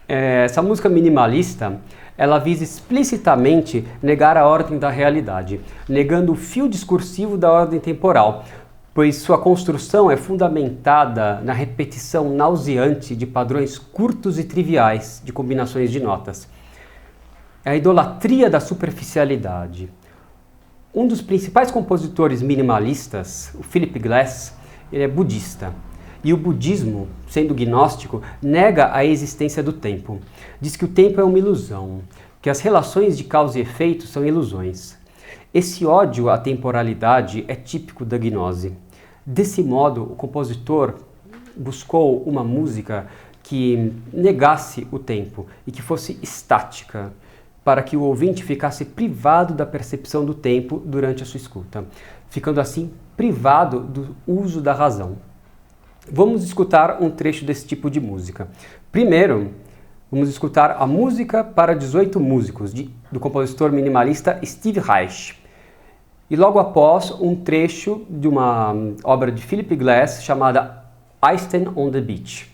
B: Essa música minimalista, ela visa explicitamente negar a ordem da realidade, negando o fio discursivo da ordem temporal, pois sua construção é fundamentada na repetição nauseante de padrões curtos e triviais de combinações de notas. É a idolatria da superficialidade. Um dos principais compositores minimalistas, o Philip Glass, ele é budista. E o budismo, sendo gnóstico, nega a existência do tempo. Diz que o tempo é uma ilusão, que as relações de causa e efeito são ilusões. Esse ódio à temporalidade é típico da gnose. Desse modo, o compositor buscou uma música que negasse o tempo e que fosse estática, para que o ouvinte ficasse privado da percepção do tempo durante a sua escuta, ficando assim privado do uso da razão. Vamos escutar um trecho desse tipo de música. Primeiro, vamos escutar a música para 18 músicos, do compositor minimalista Steve Reich. E logo após, um trecho de uma obra de Philip Glass chamada I Stand on the Beach.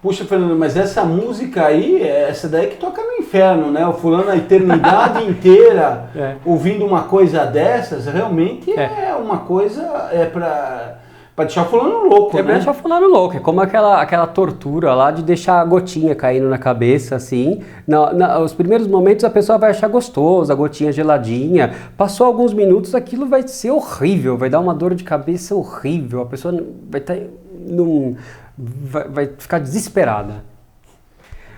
A: Puxa, Fernando, mas essa música aí, essa daí que toca no inferno, né? O fulano a eternidade inteira ouvindo uma coisa dessas, realmente é uma coisa pra deixar o fulano louco, né?
B: Pra deixar o fulano louco, é como aquela tortura lá de deixar a gotinha caindo na cabeça, assim. Os primeiros momentos a pessoa vai achar gostoso, a gotinha geladinha. Passou alguns minutos, aquilo vai ser horrível, vai dar uma dor de cabeça horrível, a pessoa vai estar vai ficar desesperada.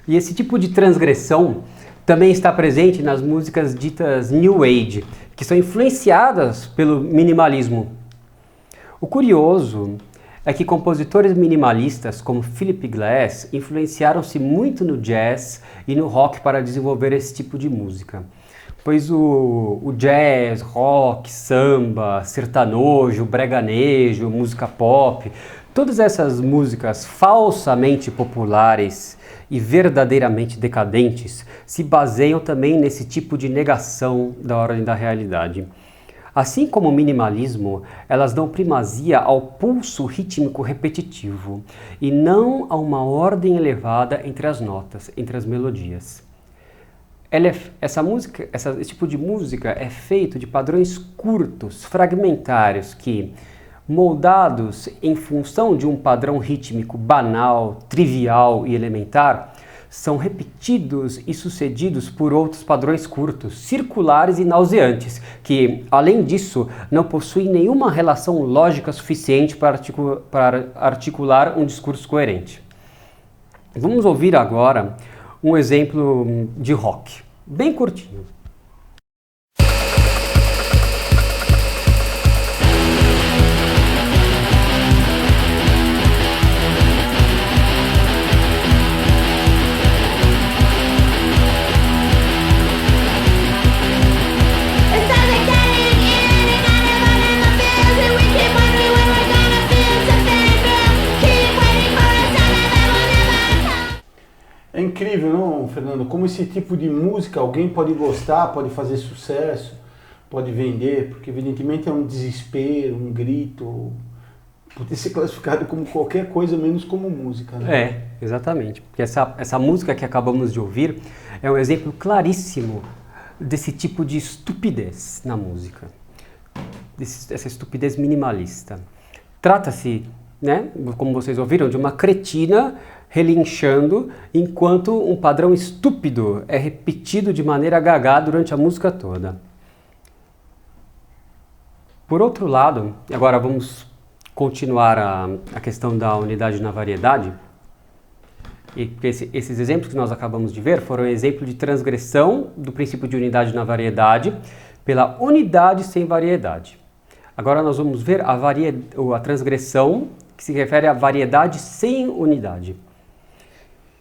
B: E esse tipo de transgressão também está presente nas músicas ditas New Age, que são influenciadas pelo minimalismo. O curioso é que compositores minimalistas como Philip Glass influenciaram-se muito no jazz e no rock para desenvolver esse tipo de música. Pois o jazz, rock, samba, sertanojo, breganejo, música pop, todas essas músicas falsamente populares e verdadeiramente decadentes se baseiam também nesse tipo de negação da ordem da realidade. Assim como o minimalismo, elas dão primazia ao pulso rítmico repetitivo e não a uma ordem elevada entre as notas, entre as melodias. Esse tipo de música é feito de padrões curtos, fragmentários, que, moldados em função de um padrão rítmico banal, trivial e elementar, são repetidos e sucedidos por outros padrões curtos, circulares e nauseantes, que, além disso, não possuem nenhuma relação lógica suficiente para articular um discurso coerente. Vamos ouvir agora um exemplo de rock, bem curtinho.
A: É incrível, não, Fernando? Como esse tipo de música alguém pode gostar, pode fazer sucesso, pode vender, porque evidentemente é um desespero, um grito, pode ser classificado como qualquer coisa menos como música, né?
B: É, exatamente. Porque essa música que acabamos de ouvir é um exemplo claríssimo desse tipo de estupidez na música, essa estupidez minimalista. Trata-se, né, como vocês ouviram, de uma cretina relinchando enquanto um padrão estúpido é repetido de maneira gaga durante a música toda. Por outro lado, agora vamos continuar a questão da unidade na variedade. E esses exemplos que nós acabamos de ver foram exemplo de transgressão do princípio de unidade na variedade pela unidade sem variedade. Agora nós vamos ver a transgressão que se refere à variedade sem unidade.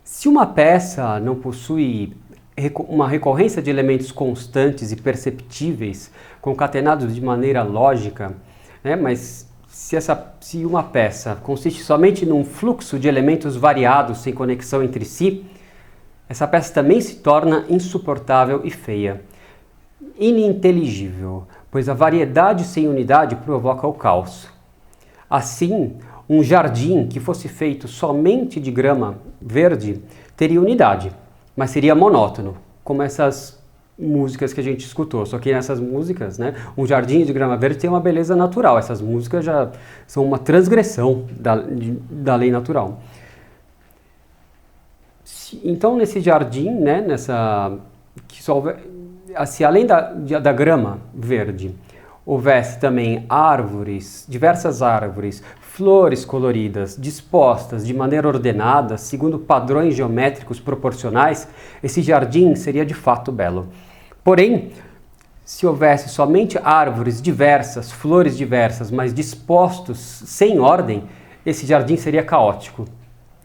B: Se uma peça não possui uma recorrência de elementos constantes e perceptíveis, concatenados de maneira lógica, né, mas se uma peça consiste somente num fluxo de elementos variados sem conexão entre si, essa peça também se torna insuportável e feia, ininteligível, pois a variedade sem unidade provoca o caos. Assim, um jardim que fosse feito somente de grama verde teria unidade, mas seria monótono, como essas músicas que a gente escutou. Só que nessas músicas, né, um jardim de grama verde tem uma beleza natural. Essas músicas já são uma transgressão da lei natural. Então, nesse jardim, né, se além da grama verde houvesse também árvores, diversas árvores, flores coloridas, dispostas de maneira ordenada, segundo padrões geométricos proporcionais, esse jardim seria de fato belo. Porém, se houvesse somente árvores diversas, flores diversas, mas dispostos sem ordem, esse jardim seria caótico.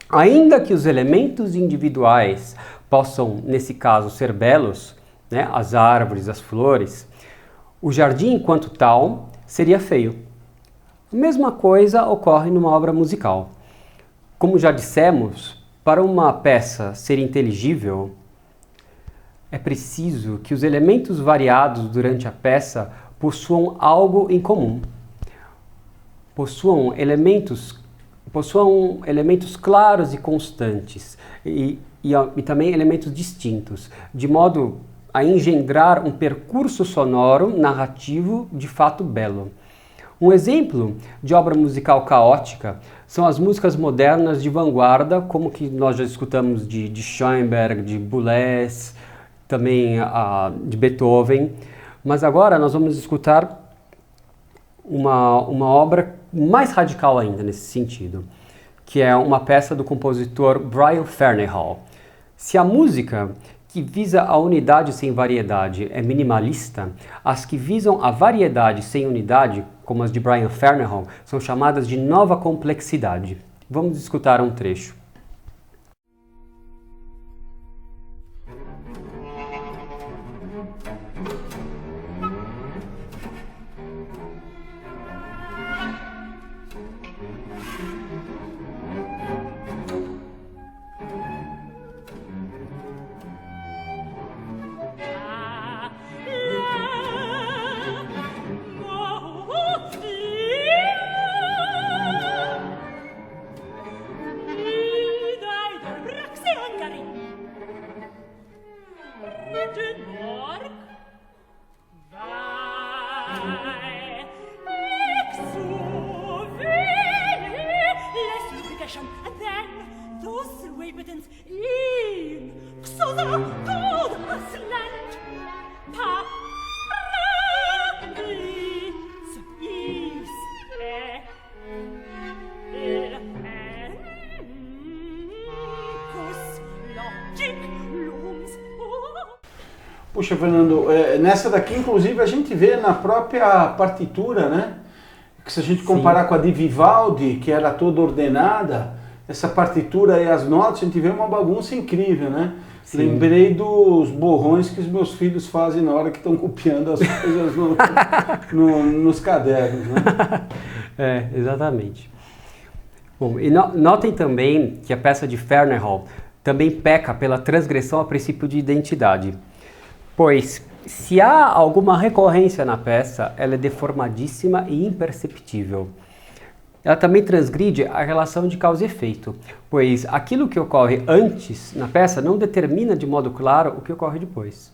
B: Ainda que os elementos individuais possam, nesse caso, ser belos, né, as árvores, as flores, o jardim, enquanto tal, seria feio. A mesma coisa ocorre numa obra musical. Como já dissemos, para uma peça ser inteligível, é preciso que os elementos variados durante a peça possuam algo em comum. Possuam elementos claros e constantes e também elementos distintos, de modo a engendrar um percurso sonoro narrativo de fato belo. Um exemplo de obra musical caótica são as músicas modernas de vanguarda, como que nós já escutamos de Schoenberg, de Boulez, também de Beethoven. Mas agora nós vamos escutar uma obra mais radical ainda nesse sentido, que é uma peça do compositor Brian Ferneyhall. Se a música que visa a unidade sem variedade é minimalista, as que visam a variedade sem unidade, como as de Brian Ferneyhough, são chamadas de nova complexidade. Vamos escutar um trecho.
A: Puxa, Fernando, nessa daqui, inclusive, a gente vê na própria partitura, né? Que se a gente comparar com a de Vivaldi, que era toda ordenada, essa partitura e as notas, a gente vê uma bagunça incrível, né? Sim. Lembrei dos borrões que os meus filhos fazem na hora que estão copiando as coisas nos cadernos, né?
B: Exatamente. Bom, e notem também que a peça de Ferneyhough também peca pela transgressão ao princípio de identidade. Pois, se há alguma recorrência na peça, ela é deformadíssima e imperceptível. Ela também transgride a relação de causa e efeito, pois aquilo que ocorre antes na peça não determina de modo claro o que ocorre depois.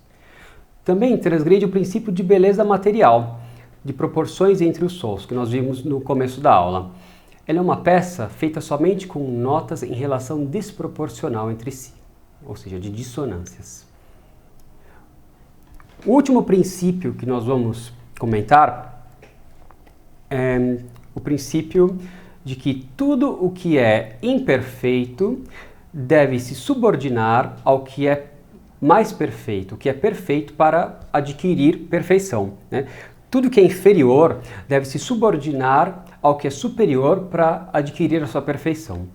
B: Também transgride o princípio de beleza material, de proporções entre os sons, que nós vimos no começo da aula. Ela é uma peça feita somente com notas em relação desproporcional entre si, ou seja, de dissonâncias. O último princípio que nós vamos comentar é o princípio de que tudo o que é imperfeito deve se subordinar ao que é mais perfeito, o que é perfeito para adquirir perfeição, né? Tudo que é inferior deve se subordinar ao que é superior para adquirir a sua perfeição.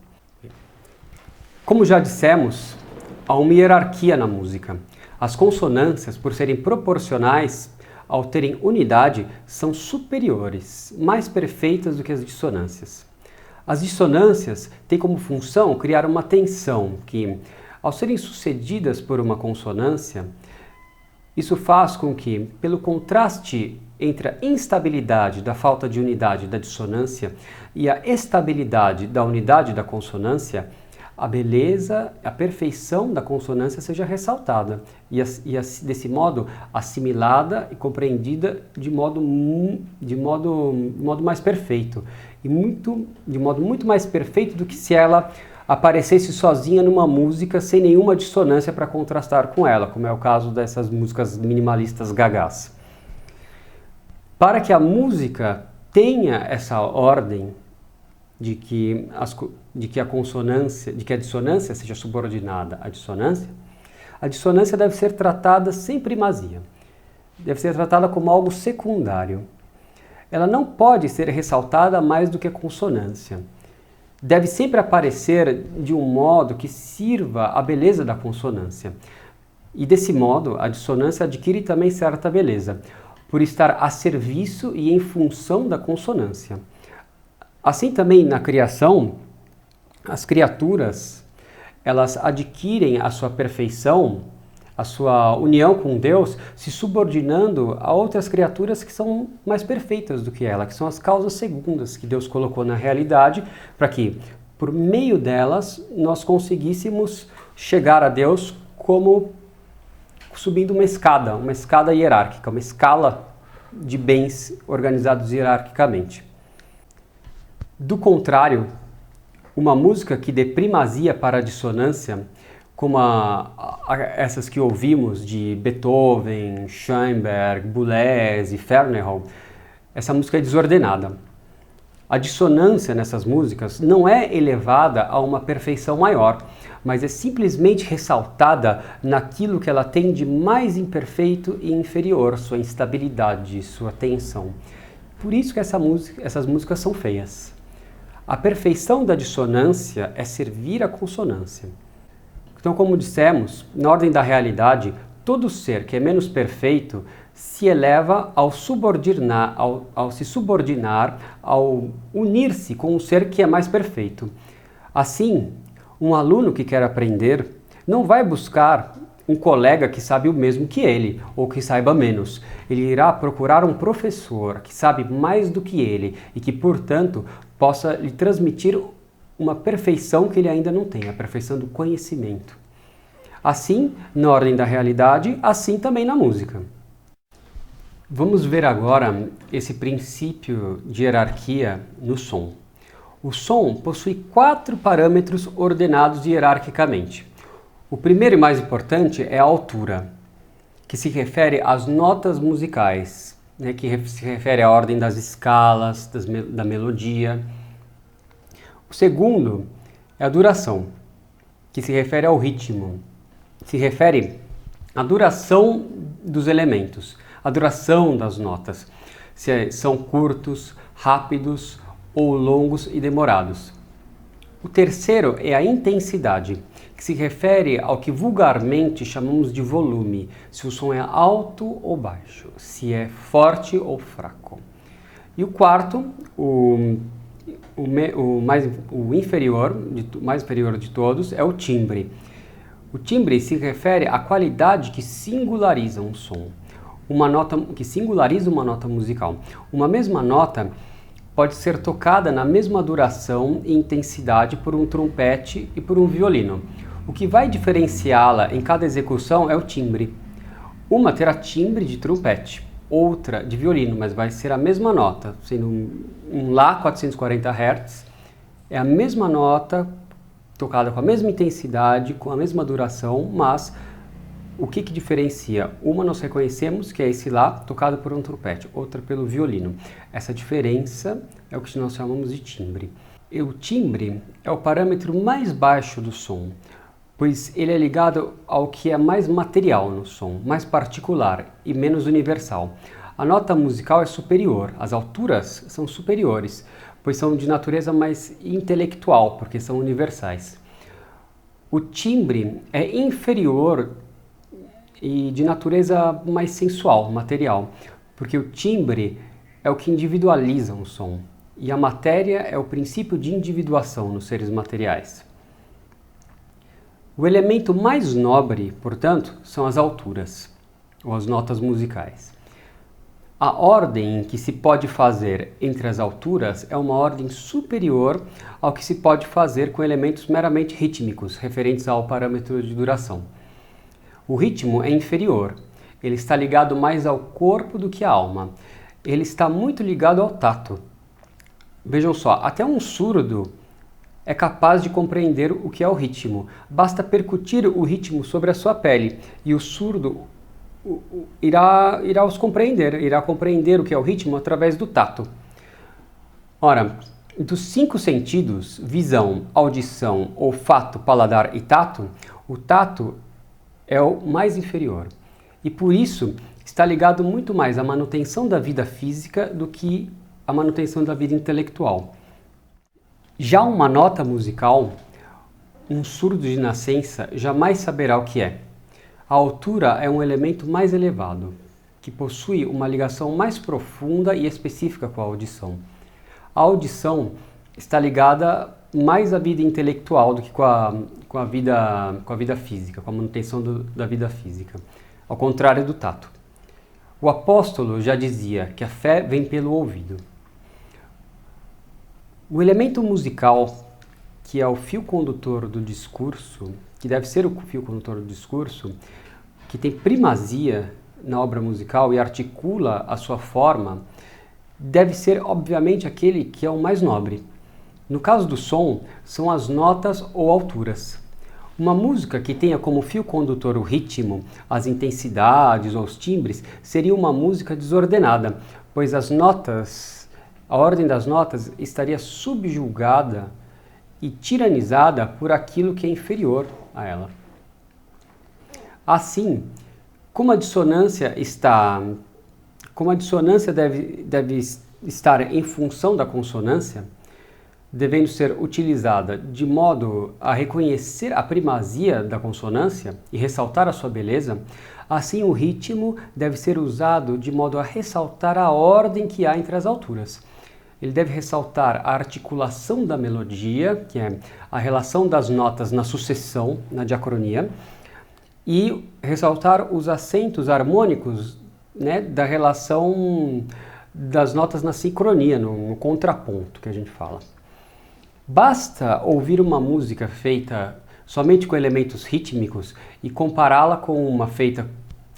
B: Como já dissemos, há uma hierarquia na música. As consonâncias, por serem proporcionais, ao terem unidade, são superiores, mais perfeitas do que as dissonâncias. As dissonâncias têm como função criar uma tensão que, ao serem sucedidas por uma consonância, isso faz com que, pelo contraste entre a instabilidade da falta de unidade da dissonância e a estabilidade da unidade da consonância, a beleza, a perfeição da consonância seja ressaltada e desse modo assimilada e compreendida de modo mais perfeito e de modo muito mais perfeito do que se ela aparecesse sozinha numa música sem nenhuma dissonância para contrastar com ela, como é o caso dessas músicas minimalistas gagás. Para que a música tenha essa ordem de que a dissonância seja subordinada à dissonância, a dissonância deve ser tratada sem primazia. Deve ser tratada como algo secundário. Ela não pode ser ressaltada mais do que a consonância. Deve sempre aparecer de um modo que sirva à beleza da consonância. E desse modo, a dissonância adquire também certa beleza, por estar a serviço e em função da consonância. Assim também na criação, as criaturas, elas adquirem a sua perfeição, a sua união com Deus, se subordinando a outras criaturas que são mais perfeitas do que ela, que são as causas segundas que Deus colocou na realidade, para que, por meio delas, nós conseguíssemos chegar a Deus como subindo uma escada hierárquica, uma escala de bens organizados hierarquicamente. Do contrário, uma música que dê primazia para a dissonância, como essas que ouvimos de Beethoven, Schoenberg, Boulez e Ferneyhough, essa música é desordenada. A dissonância nessas músicas não é elevada a uma perfeição maior, mas é simplesmente ressaltada naquilo que ela tem de mais imperfeito e inferior, sua instabilidade, sua tensão. Por isso que essas músicas são feias. A perfeição da dissonância é servir à consonância. Então, como dissemos, na ordem da realidade, todo ser que é menos perfeito se eleva ao se subordinar, ao unir-se com um ser que é mais perfeito. Assim, um aluno que quer aprender não vai buscar um colega que sabe o mesmo que ele, ou que saiba menos. Ele irá procurar um professor que sabe mais do que ele e que, portanto, possa lhe transmitir uma perfeição que ele ainda não tem, a perfeição do conhecimento. Assim, na ordem da realidade, assim também na música. Vamos ver agora esse princípio de hierarquia no som. O som possui 4 parâmetros ordenados hierarquicamente. O primeiro e mais importante é a altura, que se refere às notas musicais, que se refere à ordem das escalas, da melodia. O segundo é a duração, que se refere ao ritmo, se refere à duração dos elementos, à duração das notas, se são curtos, rápidos ou longos e demorados. O terceiro é a intensidade, que se refere ao que vulgarmente chamamos de volume, se o som é alto ou baixo, se é forte ou fraco. E o quarto, mais inferior de todos, é o timbre. O timbre se refere à qualidade que singulariza um som, que singulariza uma nota musical. Uma mesma nota pode ser tocada na mesma duração e intensidade por um trompete e por um violino. O que vai diferenciá-la em cada execução é o timbre. Uma terá timbre de trompete, outra de violino, mas vai ser a mesma nota, sendo um Lá 440 Hz, é a mesma nota tocada com a mesma intensidade, com a mesma duração, mas o que diferencia? Uma nós reconhecemos que é esse Lá tocado por um trompete, outra pelo violino. Essa diferença é o que nós chamamos de timbre. E o timbre é o parâmetro mais baixo do som, pois ele é ligado ao que é mais material no som, mais particular e menos universal. A nota musical é superior, as alturas são superiores, pois são de natureza mais intelectual, porque são universais. O timbre é inferior e de natureza mais sensual, material, porque o timbre é o que individualiza um som, e a matéria é o princípio de individuação nos seres materiais. O elemento mais nobre, portanto, são as alturas, ou as notas musicais. A ordem em que se pode fazer entre as alturas é uma ordem superior ao que se pode fazer com elementos meramente rítmicos, referentes ao parâmetro de duração. O ritmo é inferior, ele está ligado mais ao corpo do que à alma. Ele está muito ligado ao tato. Vejam só, até um surdo é capaz de compreender o que é o ritmo. Basta percutir o ritmo sobre a sua pele e o surdo irá compreender o que é o ritmo através do tato. Ora, dos 5 sentidos, visão, audição, olfato, paladar e tato, o tato é o mais inferior. E por isso está ligado muito mais à manutenção da vida física do que à manutenção da vida intelectual. Já uma nota musical, um surdo de nascença jamais saberá o que é. A altura é um elemento mais elevado, que possui uma ligação mais profunda e específica com a audição. A audição está ligada mais à vida intelectual do que com a vida física, com a manutenção da vida física, ao contrário do tato. O apóstolo já dizia que a fé vem pelo ouvido. O elemento musical, que é o fio condutor do discurso, que deve ser o fio condutor do discurso, que tem primazia na obra musical e articula a sua forma, deve ser, obviamente, aquele que é o mais nobre. No caso do som, são as notas ou alturas. Uma música que tenha como fio condutor o ritmo, as intensidades ou os timbres, seria uma música desordenada, pois as notas a ordem das notas estaria subjugada e tiranizada por aquilo que é inferior a ela. Assim, como a dissonância deve estar em função da consonância, devendo ser utilizada de modo a reconhecer a primazia da consonância e ressaltar a sua beleza, assim o ritmo deve ser usado de modo a ressaltar a ordem que há entre as alturas. Ele deve ressaltar a articulação da melodia, que é a relação das notas na sucessão, na diacronia, e ressaltar os acentos harmônicos, né, da relação das notas na sincronia, no contraponto que a gente fala. Basta ouvir uma música feita somente com elementos rítmicos e compará-la com uma feita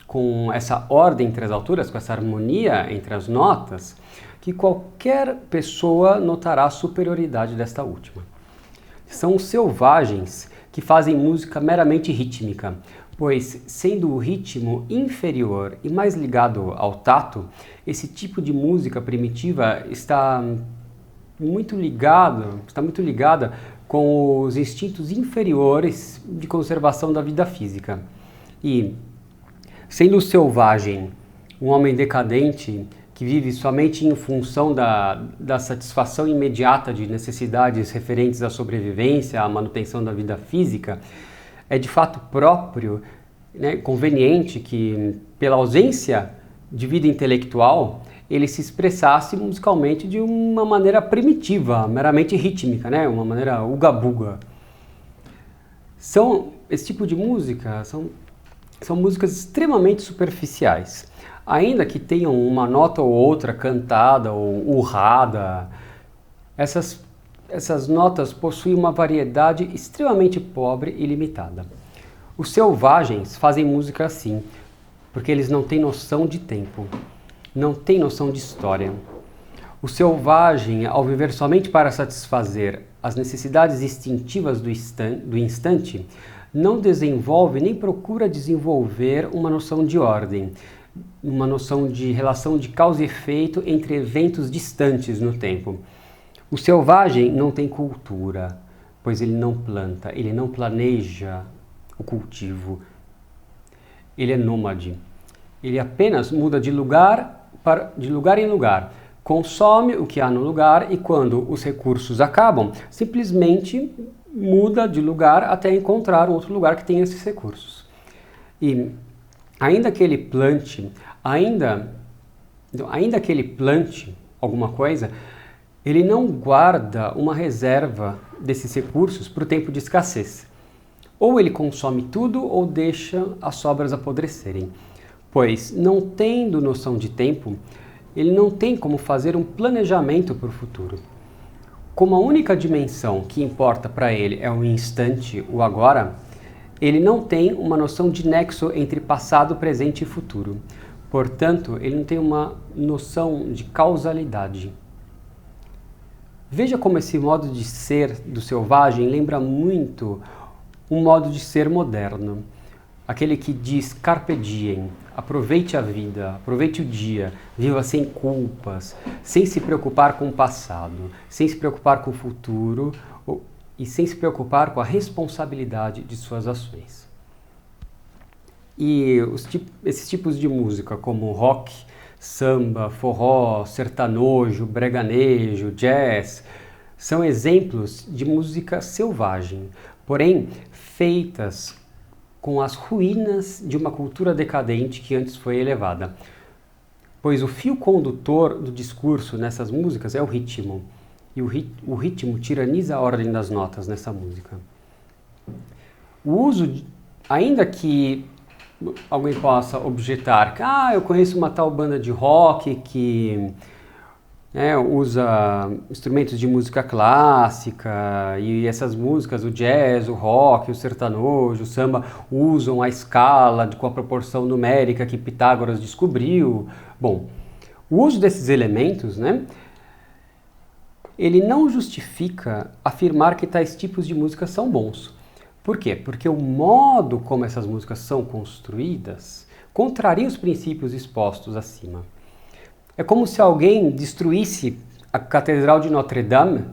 B: com essa ordem entre as alturas, com essa harmonia entre as notas, que qualquer pessoa notará a superioridade desta última. São os selvagens que fazem música meramente rítmica, pois, sendo o ritmo inferior e mais ligado ao tato, esse tipo de música primitiva está muito ligada com os instintos inferiores de conservação da vida física. E, sendo o selvagem um homem decadente que vive somente em função da satisfação imediata de necessidades referentes à sobrevivência, à manutenção da vida física, é de fato próprio, né, conveniente que, pela ausência de vida intelectual, ele se expressasse musicalmente de uma maneira primitiva, meramente rítmica, né, uma maneira uga-buga. Esse tipo de música são músicas extremamente superficiais. Ainda que tenham uma nota ou outra cantada ou urrada, essas notas possuem uma variedade extremamente pobre e limitada. Os selvagens fazem música assim, porque eles não têm noção de tempo, não têm noção de história. O selvagem, ao viver somente para satisfazer as necessidades instintivas do instante, não desenvolve nem procura desenvolver uma noção de ordem, uma noção de relação de causa e efeito entre eventos distantes no tempo. O selvagem não tem cultura, pois ele não planta, ele não planeja o cultivo. Ele é nômade. Ele apenas muda de lugar em lugar, consome o que há no lugar e, quando os recursos acabam, simplesmente muda de lugar até encontrar outro lugar que tenha esses recursos. E ainda que ele plante alguma coisa, ele não guarda uma reserva desses recursos para o tempo de escassez. Ou ele consome tudo ou deixa as sobras apodrecerem, pois, não tendo noção de tempo, ele não tem como fazer um planejamento para o futuro. Como a única dimensão que importa para ele é o instante, o agora, ele não tem uma noção de nexo entre passado, presente e futuro. Portanto, ele não tem uma noção de causalidade. Veja como esse modo de ser do selvagem lembra muito um modo de ser moderno. Aquele que diz carpe diem, aproveite a vida, aproveite o dia, viva sem culpas, sem se preocupar com o passado, sem se preocupar com o futuro e sem se preocupar com a responsabilidade de suas ações. E esses tipos de música, como rock, samba, forró, sertanojo, breganejo, jazz, são exemplos de música selvagem, porém feitas com as ruínas de uma cultura decadente que antes foi elevada. Pois o fio condutor do discurso nessas músicas é o ritmo, e o ritmo tiraniza a ordem das notas nessa música. O uso, ainda que alguém possa objetar, eu conheço uma tal banda de rock que usa instrumentos de música clássica, e essas músicas, o jazz, o rock, o sertanojo, o samba, usam a escala com a proporção numérica que Pitágoras descobriu. Bom, o uso desses elementos, ele não justifica afirmar que tais tipos de música são bons. Por quê? Porque o modo como essas músicas são construídas contraria os princípios expostos acima. É como se alguém destruísse a Catedral de Notre-Dame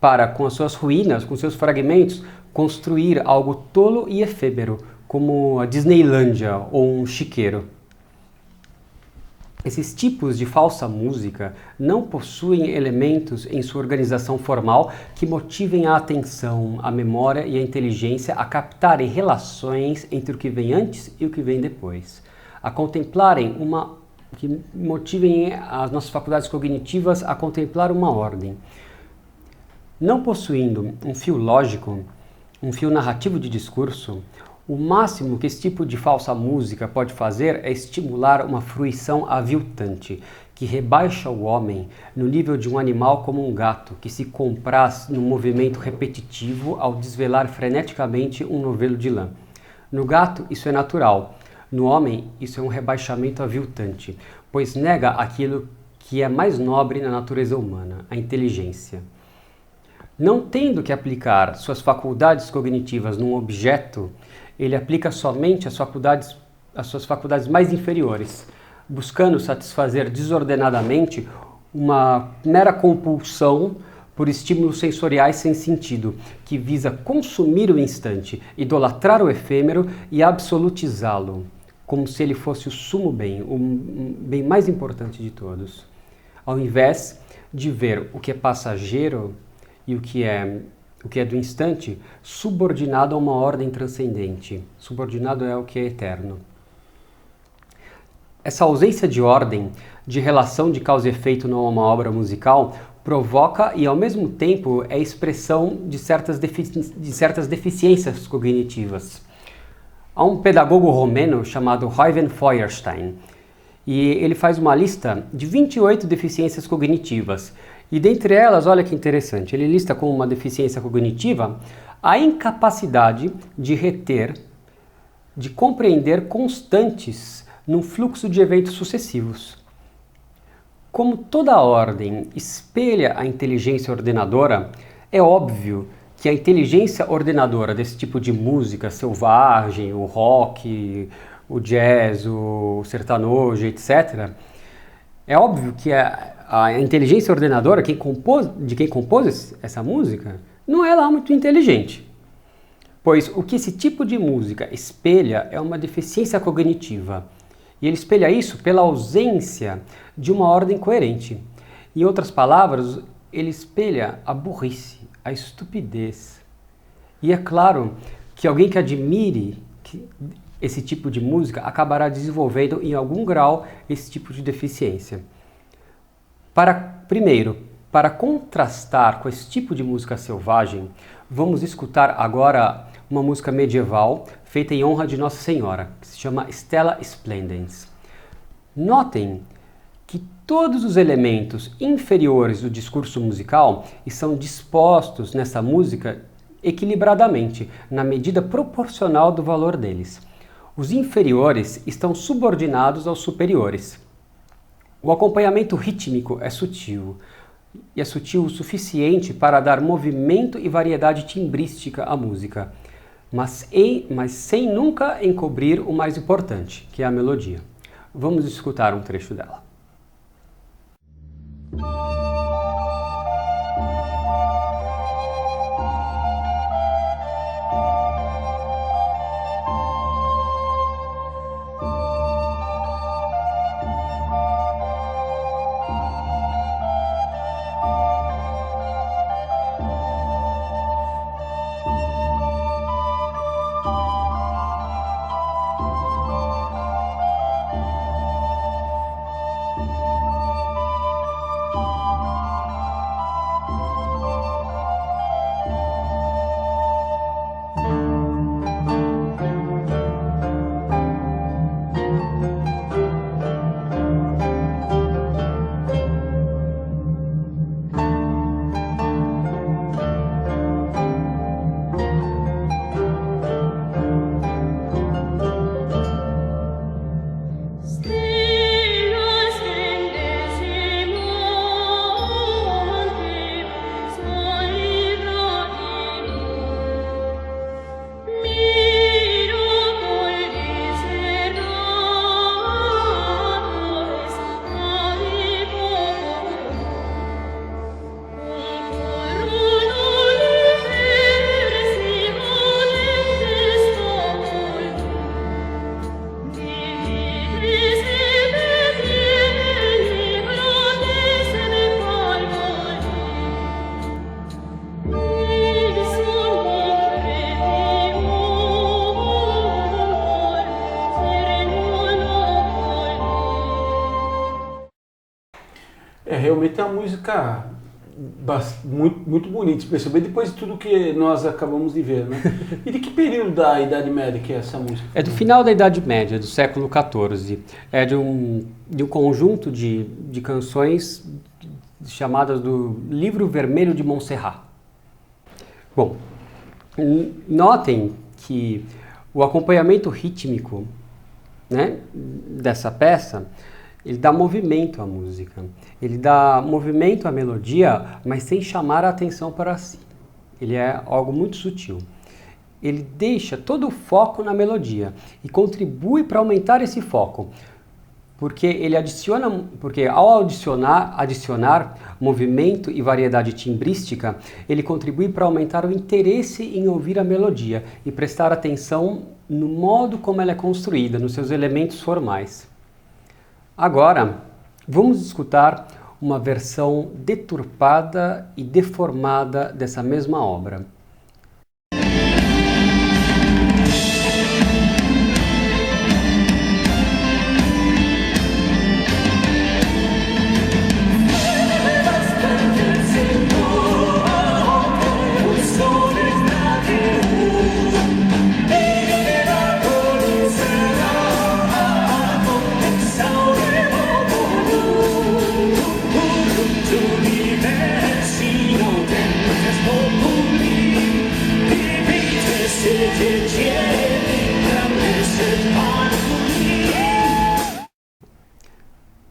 B: para, com as suas ruínas, com seus fragmentos, construir algo tolo e efêmero, como a Disneylândia ou um chiqueiro. Esses tipos de falsa música não possuem elementos em sua organização formal que motivem a atenção, a memória e a inteligência a captarem relações entre o que vem antes e o que vem depois, a contemplarem que motivem as nossas faculdades cognitivas a contemplar uma ordem. Não possuindo um fio lógico, um fio narrativo de discurso, o máximo que esse tipo de falsa música pode fazer é estimular uma fruição aviltante, que rebaixa o homem no nível de um animal como um gato, que se compraz num movimento repetitivo ao desvelar freneticamente um novelo de lã. No gato, isso é natural. No homem, isso é um rebaixamento aviltante, pois nega aquilo que é mais nobre na natureza humana, a inteligência. Não tendo que aplicar suas faculdades cognitivas num objeto, ele aplica somente as suas faculdades mais inferiores, buscando satisfazer desordenadamente uma mera compulsão por estímulos sensoriais sem sentido, que visa consumir o instante, idolatrar o efêmero e absolutizá-lo, como se ele fosse o sumo bem, o bem mais importante de todos. Ao invés de ver o que é passageiro e o que é do instante, subordinado a uma ordem transcendente. Subordinado é o que é eterno. Essa ausência de ordem, de relação de causa e efeito numa obra musical, provoca e, ao mesmo tempo, é expressão de certas deficiências cognitivas. Há um pedagogo romeno chamado Eugen Feuerstein, e ele faz uma lista de 28 deficiências cognitivas. E dentre elas, olha que interessante, ele lista como uma deficiência cognitiva a incapacidade de reter, de compreender constantes num fluxo de eventos sucessivos. Como toda ordem espelha a inteligência ordenadora, é óbvio que a inteligência ordenadora desse tipo de música selvagem, o rock, o jazz, o sertanojo, etc., é óbvio que a inteligência ordenadora de quem compôs essa música não é lá muito inteligente. Pois o que esse tipo de música espelha é uma deficiência cognitiva. E ele espelha isso pela ausência de uma ordem coerente. Em outras palavras, ele espelha a burrice, a estupidez. E é claro que alguém que admire esse tipo de música acabará desenvolvendo em algum grau esse tipo de deficiência. Primeiro, para contrastar com esse tipo de música selvagem, vamos escutar agora uma música medieval feita em honra de Nossa Senhora, que se chama Stella Splendens. Notem que todos os elementos inferiores do discurso musical estão dispostos nessa música equilibradamente, na medida proporcional do valor deles. Os inferiores estão subordinados aos superiores. O acompanhamento rítmico é sutil, e é sutil o suficiente para dar movimento e variedade timbrística à música, mas sem nunca encobrir o mais importante, que é a melodia. Vamos escutar um trecho dela.
A: Realmente é uma música muito, muito bonita, especialmente depois de tudo que nós acabamos de ver, né? E de que período da Idade Média que é essa música?
B: É do final da Idade Média, do século XIV. É de um conjunto de canções chamadas do Livro Vermelho de Montserrat. Bom, notem que o acompanhamento rítmico, né, dessa peça, ele dá movimento à música. Ele dá movimento à melodia, mas sem chamar a atenção para si. Ele é algo muito sutil. Ele deixa todo o foco na melodia e contribui para aumentar esse foco. Porque ao adicionar movimento e variedade timbrística, ele contribui para aumentar o interesse em ouvir a melodia e prestar atenção no modo como ela é construída, nos seus elementos formais. Agora, vamos escutar uma versão deturpada e deformada dessa mesma obra.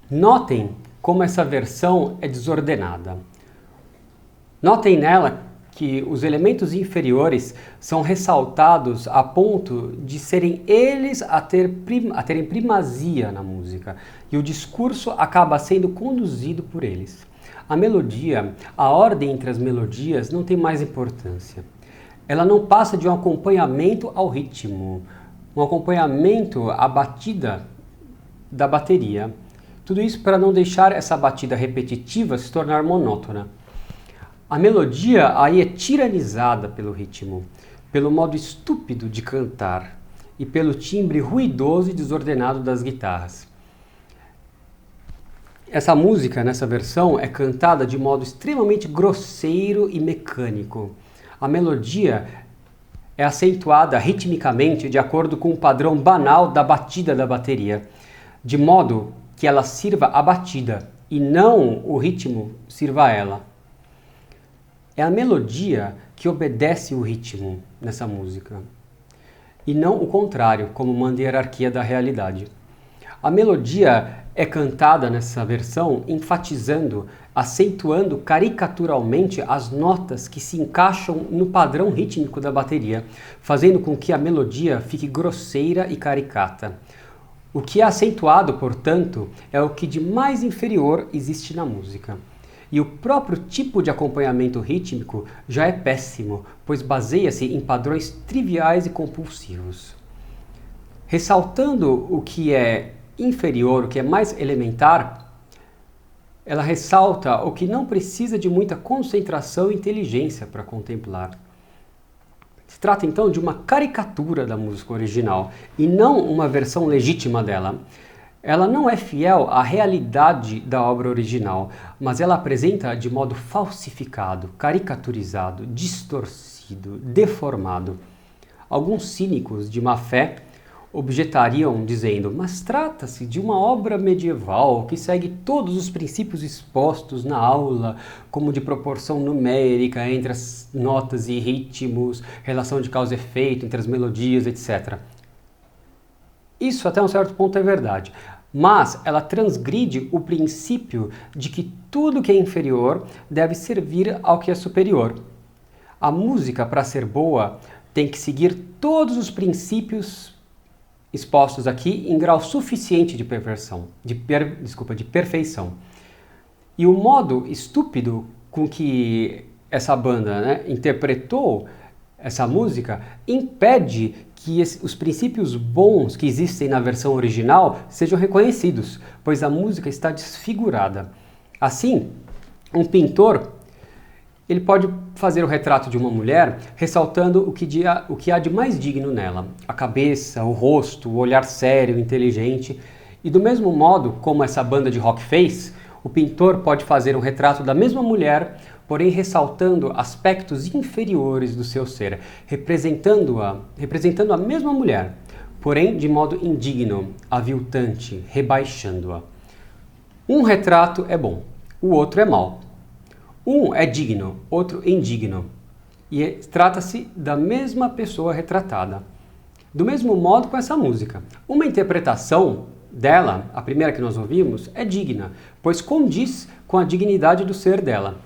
B: Notem como essa versão é desordenada. Notem nela que os elementos inferiores são ressaltados a ponto de serem eles a terem primazia na música, e o discurso acaba sendo conduzido por eles. A melodia, a ordem entre as melodias não tem mais importância. Ela não passa de um acompanhamento ao ritmo, um acompanhamento à batida da bateria. Tudo isso para não deixar essa batida repetitiva se tornar monótona. A melodia aí é tiranizada pelo ritmo, pelo modo estúpido de cantar e pelo timbre ruidoso e desordenado das guitarras. Essa música, nessa versão, é cantada de modo extremamente grosseiro e mecânico. A melodia é acentuada ritmicamente de acordo com o padrão banal da batida da bateria, de modo que ela sirva a batida e não o ritmo sirva a ela. É a melodia que obedece o ritmo nessa música e não o contrário, como manda a hierarquia da realidade. A melodia é cantada nessa versão enfatizando, acentuando caricaturalmente as notas que se encaixam no padrão rítmico da bateria, fazendo com que a melodia fique grosseira e caricata. O que é acentuado, portanto, é o que de mais inferior existe na música. E o próprio tipo de acompanhamento rítmico já é péssimo, pois baseia-se em padrões triviais e compulsivos. Ressaltando o que é inferior, o que é mais elementar, ela ressalta o que não precisa de muita concentração e inteligência para contemplar. Se trata então de uma caricatura da música original e não uma versão legítima dela. Ela não é fiel à realidade da obra original, mas ela apresenta de modo falsificado, caricaturizado, distorcido, deformado. Alguns cínicos de má fé objetariam dizendo: mas trata-se de uma obra medieval que segue todos os princípios expostos na aula, como de proporção numérica entre as notas e ritmos, relação de causa e efeito entre as melodias, etc. Isso até um certo ponto é verdade, mas ela transgride o princípio de que tudo que é inferior deve servir ao que é superior. A música, para ser boa, tem que seguir todos os princípios expostos aqui em grau suficiente de perfeição. E o modo estúpido com que essa banda, interpretou essa música impede que os princípios bons que existem na versão original sejam reconhecidos, pois a música está desfigurada. Assim, um pintor ele pode fazer o retrato de uma mulher ressaltando o que há de mais digno nela, a cabeça, o rosto, o olhar sério, inteligente. E do mesmo modo como essa banda de rock fez, O pintor pode fazer um retrato da mesma mulher, porém ressaltando aspectos inferiores do seu ser, representando a mesma mulher, porém de modo indigno, aviltante, rebaixando-a. Um retrato é bom, o outro é mau. Um é digno, outro indigno. E trata-se da mesma pessoa retratada. Do mesmo modo com essa música. Uma interpretação dela, a primeira que nós ouvimos, é digna, pois condiz com a dignidade do ser dela.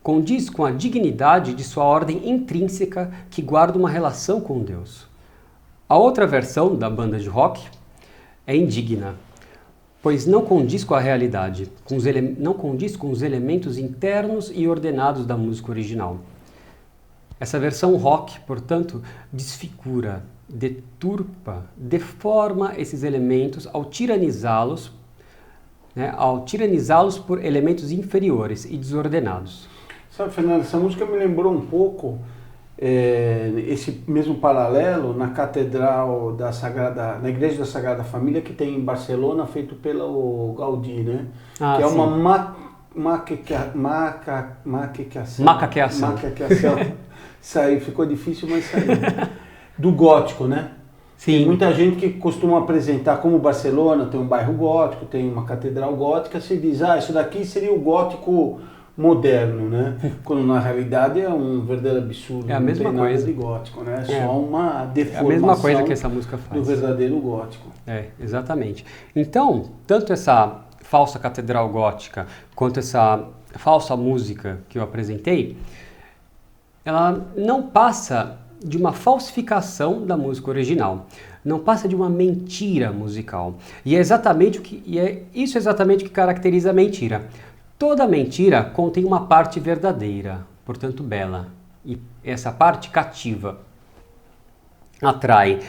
B: Condiz com a dignidade de sua ordem intrínseca que guarda uma relação com Deus. A outra versão da banda de rock é indigna, pois não condiz com a realidade, não condiz com os elementos internos e ordenados da música original. Essa versão rock, portanto, desfigura, deturpa, deforma esses elementos ao tiranizá-los por elementos inferiores e desordenados.
A: Sabe, Fernando, essa música me lembrou um pouco esse mesmo paralelo na Catedral da Sagrada, na Igreja da Sagrada Família, que tem em Barcelona, feito pelo Gaudí, né? Que é uma macaqueação. Saiu, ficou difícil, mas saiu. Do gótico, né?
B: Sim.
A: Tem muita gente que costuma apresentar como Barcelona, tem um bairro gótico, tem uma catedral gótica, se diz, isso daqui seria o gótico moderno, né? Quando na realidade é um verdadeiro absurdo.
B: É a mesma
A: não tem
B: coisa.
A: nada de gótico, né? É só uma deformação.
B: É a mesma coisa que essa música faz.
A: Do verdadeiro gótico.
B: É, exatamente. Então, tanto essa falsa catedral gótica quanto essa falsa música que eu apresentei, ela não passa de uma falsificação da música original, não passa de uma mentira musical. E é isso exatamente o que caracteriza a mentira. Toda mentira contém uma parte verdadeira, portanto bela, e essa parte cativa, atrai,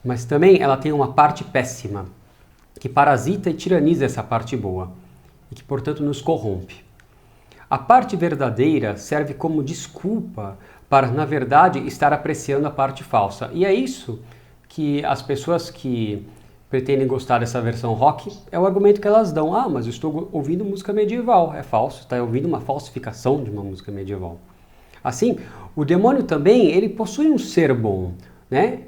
B: mas também ela tem uma parte péssima, que parasita e tiraniza essa parte boa, e que portanto nos corrompe. A parte verdadeira serve como desculpa para, na verdade, estar apreciando a parte falsa. E é isso que as pessoas que pretendem gostar dessa versão rock, é o argumento que elas dão. Mas eu estou ouvindo música medieval. É falso, está ouvindo uma falsificação de uma música medieval. Assim, o demônio também, ele possui um ser bom, né?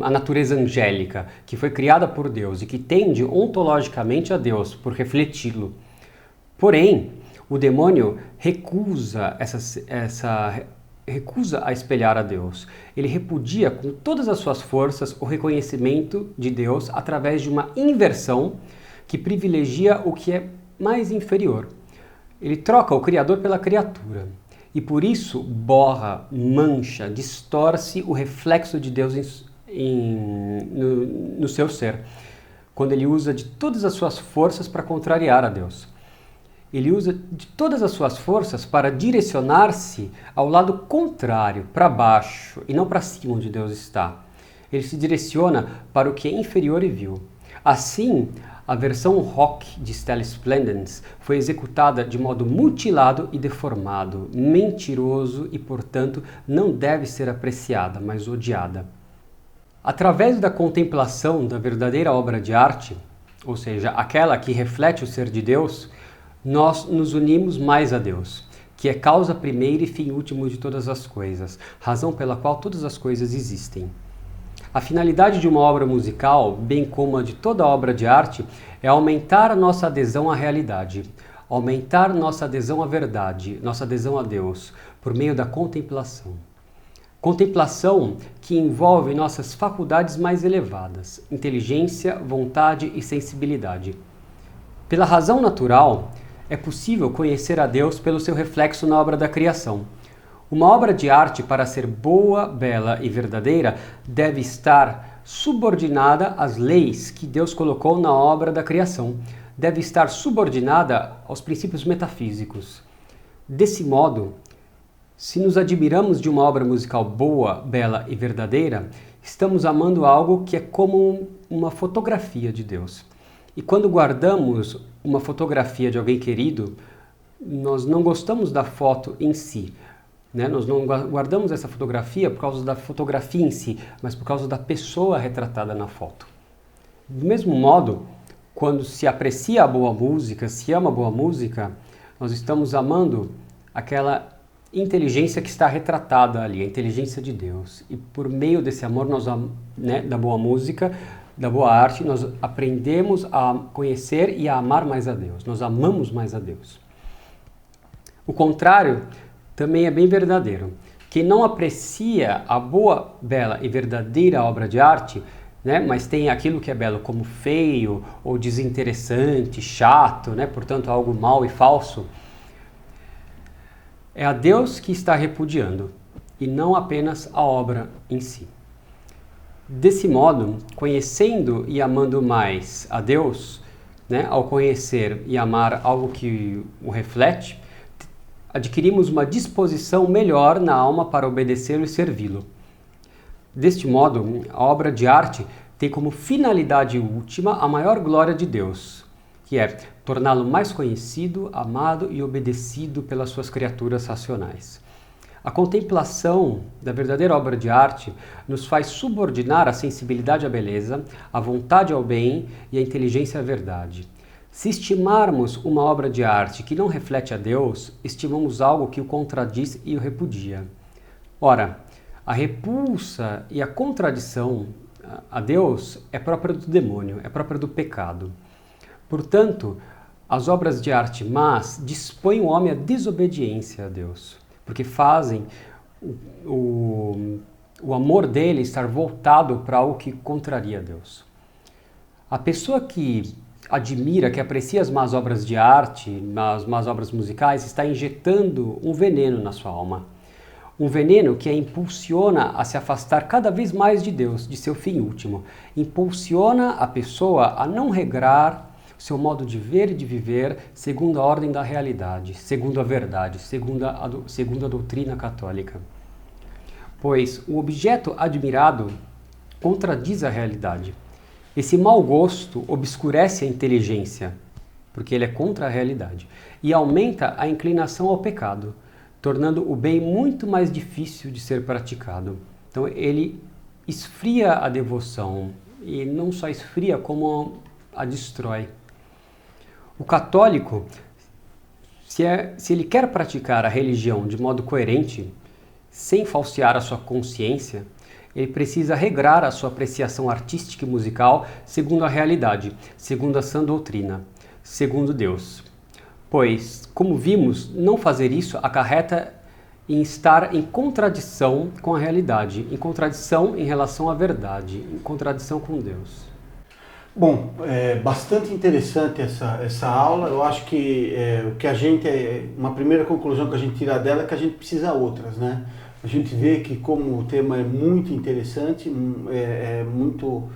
B: A natureza angélica, que foi criada por Deus e que tende ontologicamente a Deus, por refleti-lo. Porém, o demônio recusa a espelhar a Deus. Ele repudia com todas as suas forças o reconhecimento de Deus através de uma inversão que privilegia o que é mais inferior. Ele troca o Criador pela criatura e por isso borra, mancha, distorce o reflexo de Deus no seu ser, quando ele usa de todas as suas forças para contrariar a Deus. Ele usa de todas as suas forças para direcionar-se ao lado contrário, para baixo, e não para cima onde Deus está. Ele se direciona para o que é inferior e vil. Assim, a versão rock de Stella Splendens foi executada de modo mutilado e deformado, mentiroso e, portanto, não deve ser apreciada, mas odiada. Através da contemplação da verdadeira obra de arte, ou seja, aquela que reflete o ser de Deus, nós nos unimos mais a Deus, que é causa primeira e fim último de todas as coisas, razão pela qual todas as coisas existem. A finalidade de uma obra musical, bem como a de toda obra de arte, é aumentar a nossa adesão à realidade, aumentar nossa adesão à verdade, nossa adesão a Deus, por meio da contemplação. Contemplação que envolve nossas faculdades mais elevadas, inteligência, vontade e sensibilidade. Pela razão natural, é possível conhecer a Deus pelo seu reflexo na obra da criação. Uma obra de arte, para ser boa, bela e verdadeira, deve estar subordinada às leis que Deus colocou na obra da criação. Deve estar subordinada aos princípios metafísicos. Desse modo, se nos admiramos de uma obra musical boa, bela e verdadeira, estamos amando algo que é como uma fotografia de Deus. E quando guardamos uma fotografia de alguém querido, nós não gostamos da foto em si, né? Nós não guardamos essa fotografia por causa da fotografia em si, mas por causa da pessoa retratada na foto. Do mesmo modo, quando se aprecia a boa música, se ama a boa música, nós estamos amando aquela inteligência que está retratada ali, a inteligência de Deus. E por meio desse amor, da boa música, da boa arte, nós aprendemos a conhecer e a amar mais a Deus. Nós amamos mais a Deus. O contrário também é bem verdadeiro. Quem não aprecia a boa, bela e verdadeira obra de arte, mas tem aquilo que é belo como feio ou desinteressante, chato, portanto algo mau e falso, é a Deus que está repudiando e não apenas a obra em si. Desse modo, conhecendo e amando mais a Deus, ao conhecer e amar algo que o reflete, adquirimos uma disposição melhor na alma para obedecê-lo e servi-lo. Deste modo, a obra de arte tem como finalidade última a maior glória de Deus, que é torná-lo mais conhecido, amado e obedecido pelas suas criaturas racionais. A contemplação da verdadeira obra de arte nos faz subordinar a sensibilidade à beleza, a vontade ao bem e a inteligência à verdade. Se estimarmos uma obra de arte que não reflete a Deus, estimamos algo que o contradiz e o repudia. Ora, a repulsa e a contradição a Deus é própria do demônio, é própria do pecado. Portanto, as obras de arte más dispõem o homem à desobediência a Deus, porque fazem o amor dele estar voltado para algo que contraria a Deus. A pessoa que admira, que aprecia as más obras de arte, as más obras musicais, está injetando um veneno na sua alma. Um veneno que a impulsiona a se afastar cada vez mais de Deus, de seu fim último. Impulsiona a pessoa a não regrar seu modo de ver e de viver segundo a ordem da realidade, segundo a verdade, segundo a doutrina católica. Pois o objeto admirado contradiz a realidade. Esse mau gosto obscurece a inteligência, porque ele é contra a realidade, e aumenta a inclinação ao pecado, tornando o bem muito mais difícil de ser praticado. Então ele esfria a devoção, e não só esfria, como a destrói. O católico, se ele quer praticar a religião de modo coerente, sem falsear a sua consciência, ele precisa regrar a sua apreciação artística e musical segundo a realidade, segundo a sã doutrina, segundo Deus. Pois, como vimos, não fazer isso acarreta em estar em contradição com a realidade, em contradição em relação à verdade, em contradição com Deus.
A: Bom, é bastante interessante essa aula. Eu acho que o que uma primeira conclusão que a gente tira dela é que a gente precisa outras, né? A gente vê que como o tema é muito interessante, é muito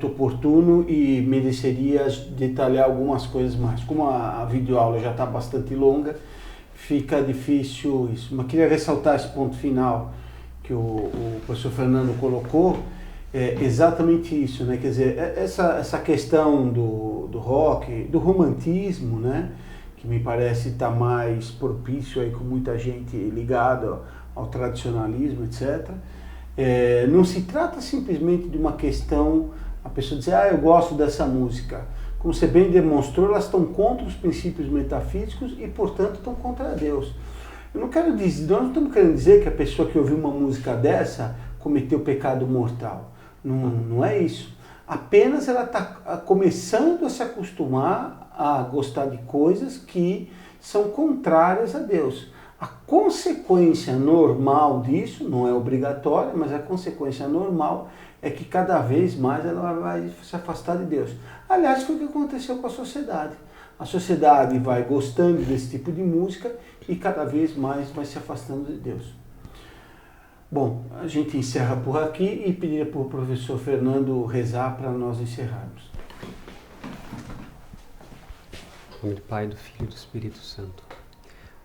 A: oportuno e mereceria detalhar algumas coisas mais. Como a videoaula já está bastante longa, fica difícil isso. Mas queria ressaltar esse ponto final que o professor Fernando colocou, exatamente isso, né? Quer dizer, essa questão do rock, do romantismo, né? Que me parece estar mais propício aí com muita gente ligada ao tradicionalismo, etc. Não se trata simplesmente de uma questão, a pessoa dizer, eu gosto dessa música. Como você bem demonstrou, elas estão contra os princípios metafísicos e, portanto, estão contra Deus. Nós não estamos querendo dizer que a pessoa que ouviu uma música dessa cometeu pecado mortal. Não é isso. Apenas ela está começando a se acostumar a gostar de coisas que são contrárias a Deus. A consequência normal disso, não é obrigatória, mas a consequência normal é que cada vez mais ela vai se afastar de Deus. Aliás, foi o que aconteceu com a sociedade. A sociedade vai gostando desse tipo de música e cada vez mais vai se afastando de Deus. Bom, a gente encerra por aqui e pediria para o professor Fernando rezar para nós encerrarmos.
B: Em nome do Pai, do Filho e do Espírito Santo.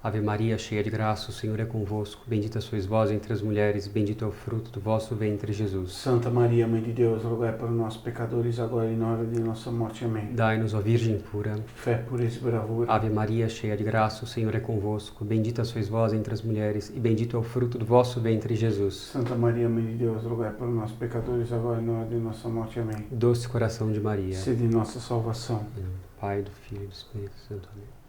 B: Ave Maria, cheia de graça, o Senhor é convosco. Bendita sois vós entre as mulheres, bendito é o fruto do vosso ventre, Jesus.
A: Santa Maria, Mãe de Deus, rogai por nós, pecadores, agora e na hora de nossa morte. Amém.
B: Dai-nos, ó Virgem pura.
A: Fé, pureza e bravura.
B: Ave Maria, cheia de graça, o Senhor é convosco. Bendita sois vós entre as mulheres, e bendito é o fruto do vosso ventre, Jesus.
A: Santa Maria, Mãe de Deus, rogai por nós, pecadores, agora e na hora de nossa morte. Amém.
B: Doce coração de Maria.
A: Sede de nossa salvação.
B: Em nome do Pai, do Filho e do Espírito Santo. Amém.